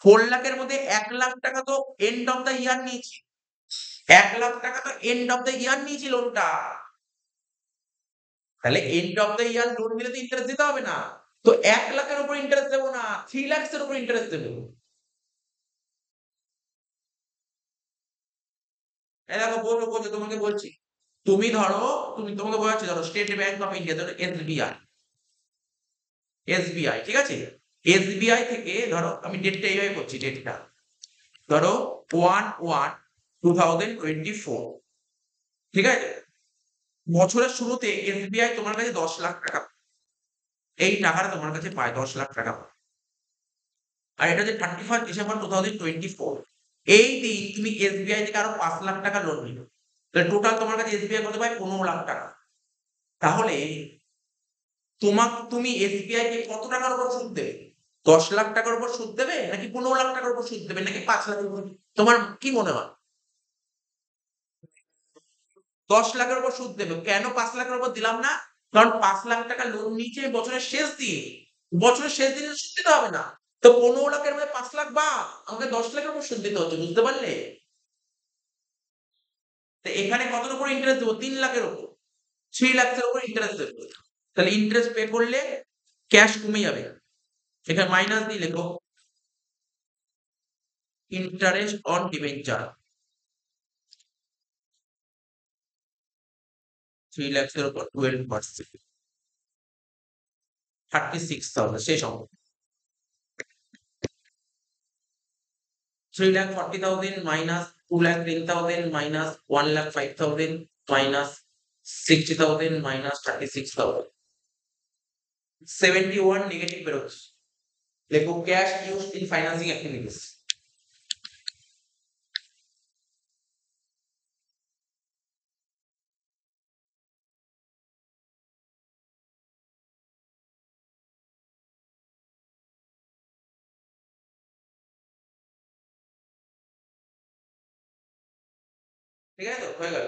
4 লাখের মধ্যে 1 লাখ টাকা তো এন্ড অফ দ্য ইয়ার নিয়েছি। 1 লাখ টাকা তো এন্ড অফ দ্য ইয়ার নিয়েছি লোনটা। তাহলে end of the year loan নিলে তো ইন্টারেস্ট দিতে হবে না। তো 1 লাখের উপর ইন্টারেস্ট দেবো না, 3 লাখস এর উপর ইন্টারেস্ট দেবো। এই দেখো বোঝো তোমাকে বলছি। তুমি ধরো তোমাকে বোঝাচ্ছি ধরো স্টেট ব্যাংক অফ ইন্ডিয়া ধরো এসবিআই। এসবিআই ঠিক আছে? এসবিআই থেকে ধরো আমি ডেটটা এইভাবে করছি ডেটটা। ধরো 1/1/2024 ঠিক আছে? বছরের শুরুতে এসবিআই তোমার কাছে 10 লাখ টাকা এই টাকাটা তোমার কাছে পায় 10 লাখ টাকা। আর এটা হচ্ছে 31 ডিসেম্বর 2024 এই দিন তুমি এসবিআই থেকে আরো 5 লাখ টাকা লোন নিলে। তাহলে টোটাল তোমার কাছে এসবিআই কত পায়? 15 লাখ টাকা। তাহলে তুমি এসবিআই কে কত টাকার উপর সুদ দেবে? 10 লাখ টাকার উপর সুদ দেবে নাকি 15 লাখ টাকার উপর সুদ দেবে নাকি 5 লাখের উপর? তোমার কি মনে হয়? 10 লাখের উপর সুদ দেবে। কেন 5 লাখের উপর দিলাম না? কারণ 5 লাখ টাকা লোন নিয়েছি আমি বছরের শেষ দিন। বছরের শেষ দিনে সুদ দিতে হবে না। তো 15 লাখের মধ্যে 5 লাখ বাদ। আমাকে 10 লাখের উপর সুদ দিতে হচ্ছে। বুঝতে পারলে? তো এখানে কতর উপর ইন্টারেস্ট দেবো? 3 লাখের উপর। 3 লাখস এর উপর ইন্টারেস্ট দেবো। তাহলে ইন্টারেস্ট পে করলে ক্যাশ কমে যাবে। এখানে মাইনাস দিয়ে লেখো ইন্টারেস্ট অন ডিবেঞ্চার 3 লাখস এর উপর 12% 36,000 শেষ অঙ্ক। 3,40,000 minus 2,10,000 minus 1,05,000 minus 60,000 minus 36,000 71 negative বেরোচ্ছে। লেখো cash used in financing activities. ঠিক আছে তো? হয়ে গেল।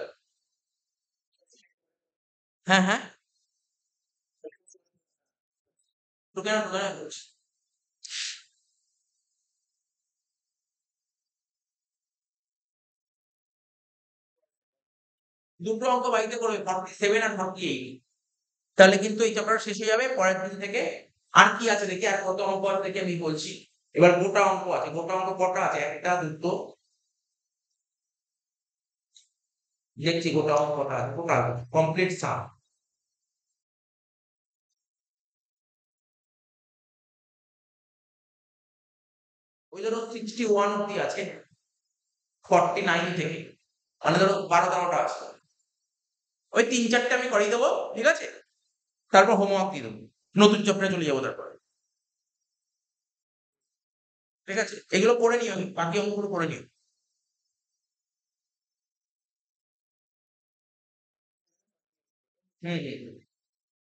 হ্যাঁ, হ্যাঁ। ঢুকে না বলছি। দুটো অঙ্ক বাড়িতে করবে 47 আর 48। তাহলে কিন্তু এই চ্যাপ্টার শেষ হয়ে যাবে পরের দিন থেকে। আর কি আছে দেখি আর কত অঙ্ক আছে দেখি আমি বলছি। এবার গোটা অঙ্ক আছে। গোটা অঙ্ক কটা আছে? একটা দুটো দেখছি গোটা অঙ্ক কটা আছে। গোটা কমপ্লিট সাম। ওই ধরো 61 অব্দি আছে 49 থেকে। মানে ধরো 12-13টা আছে। ওই 3-4টে আমি করিয়ে দেবো ঠিক আছে? তারপর হোমওয়ার্ক দিয়ে দেবো। নতুন চ্যাপ্টারে চলে যাবো তারপর। ঠিক আছে? এগুলো করে নিও বাকি অঙ্কগুলো করে নিও। হুম, হুম।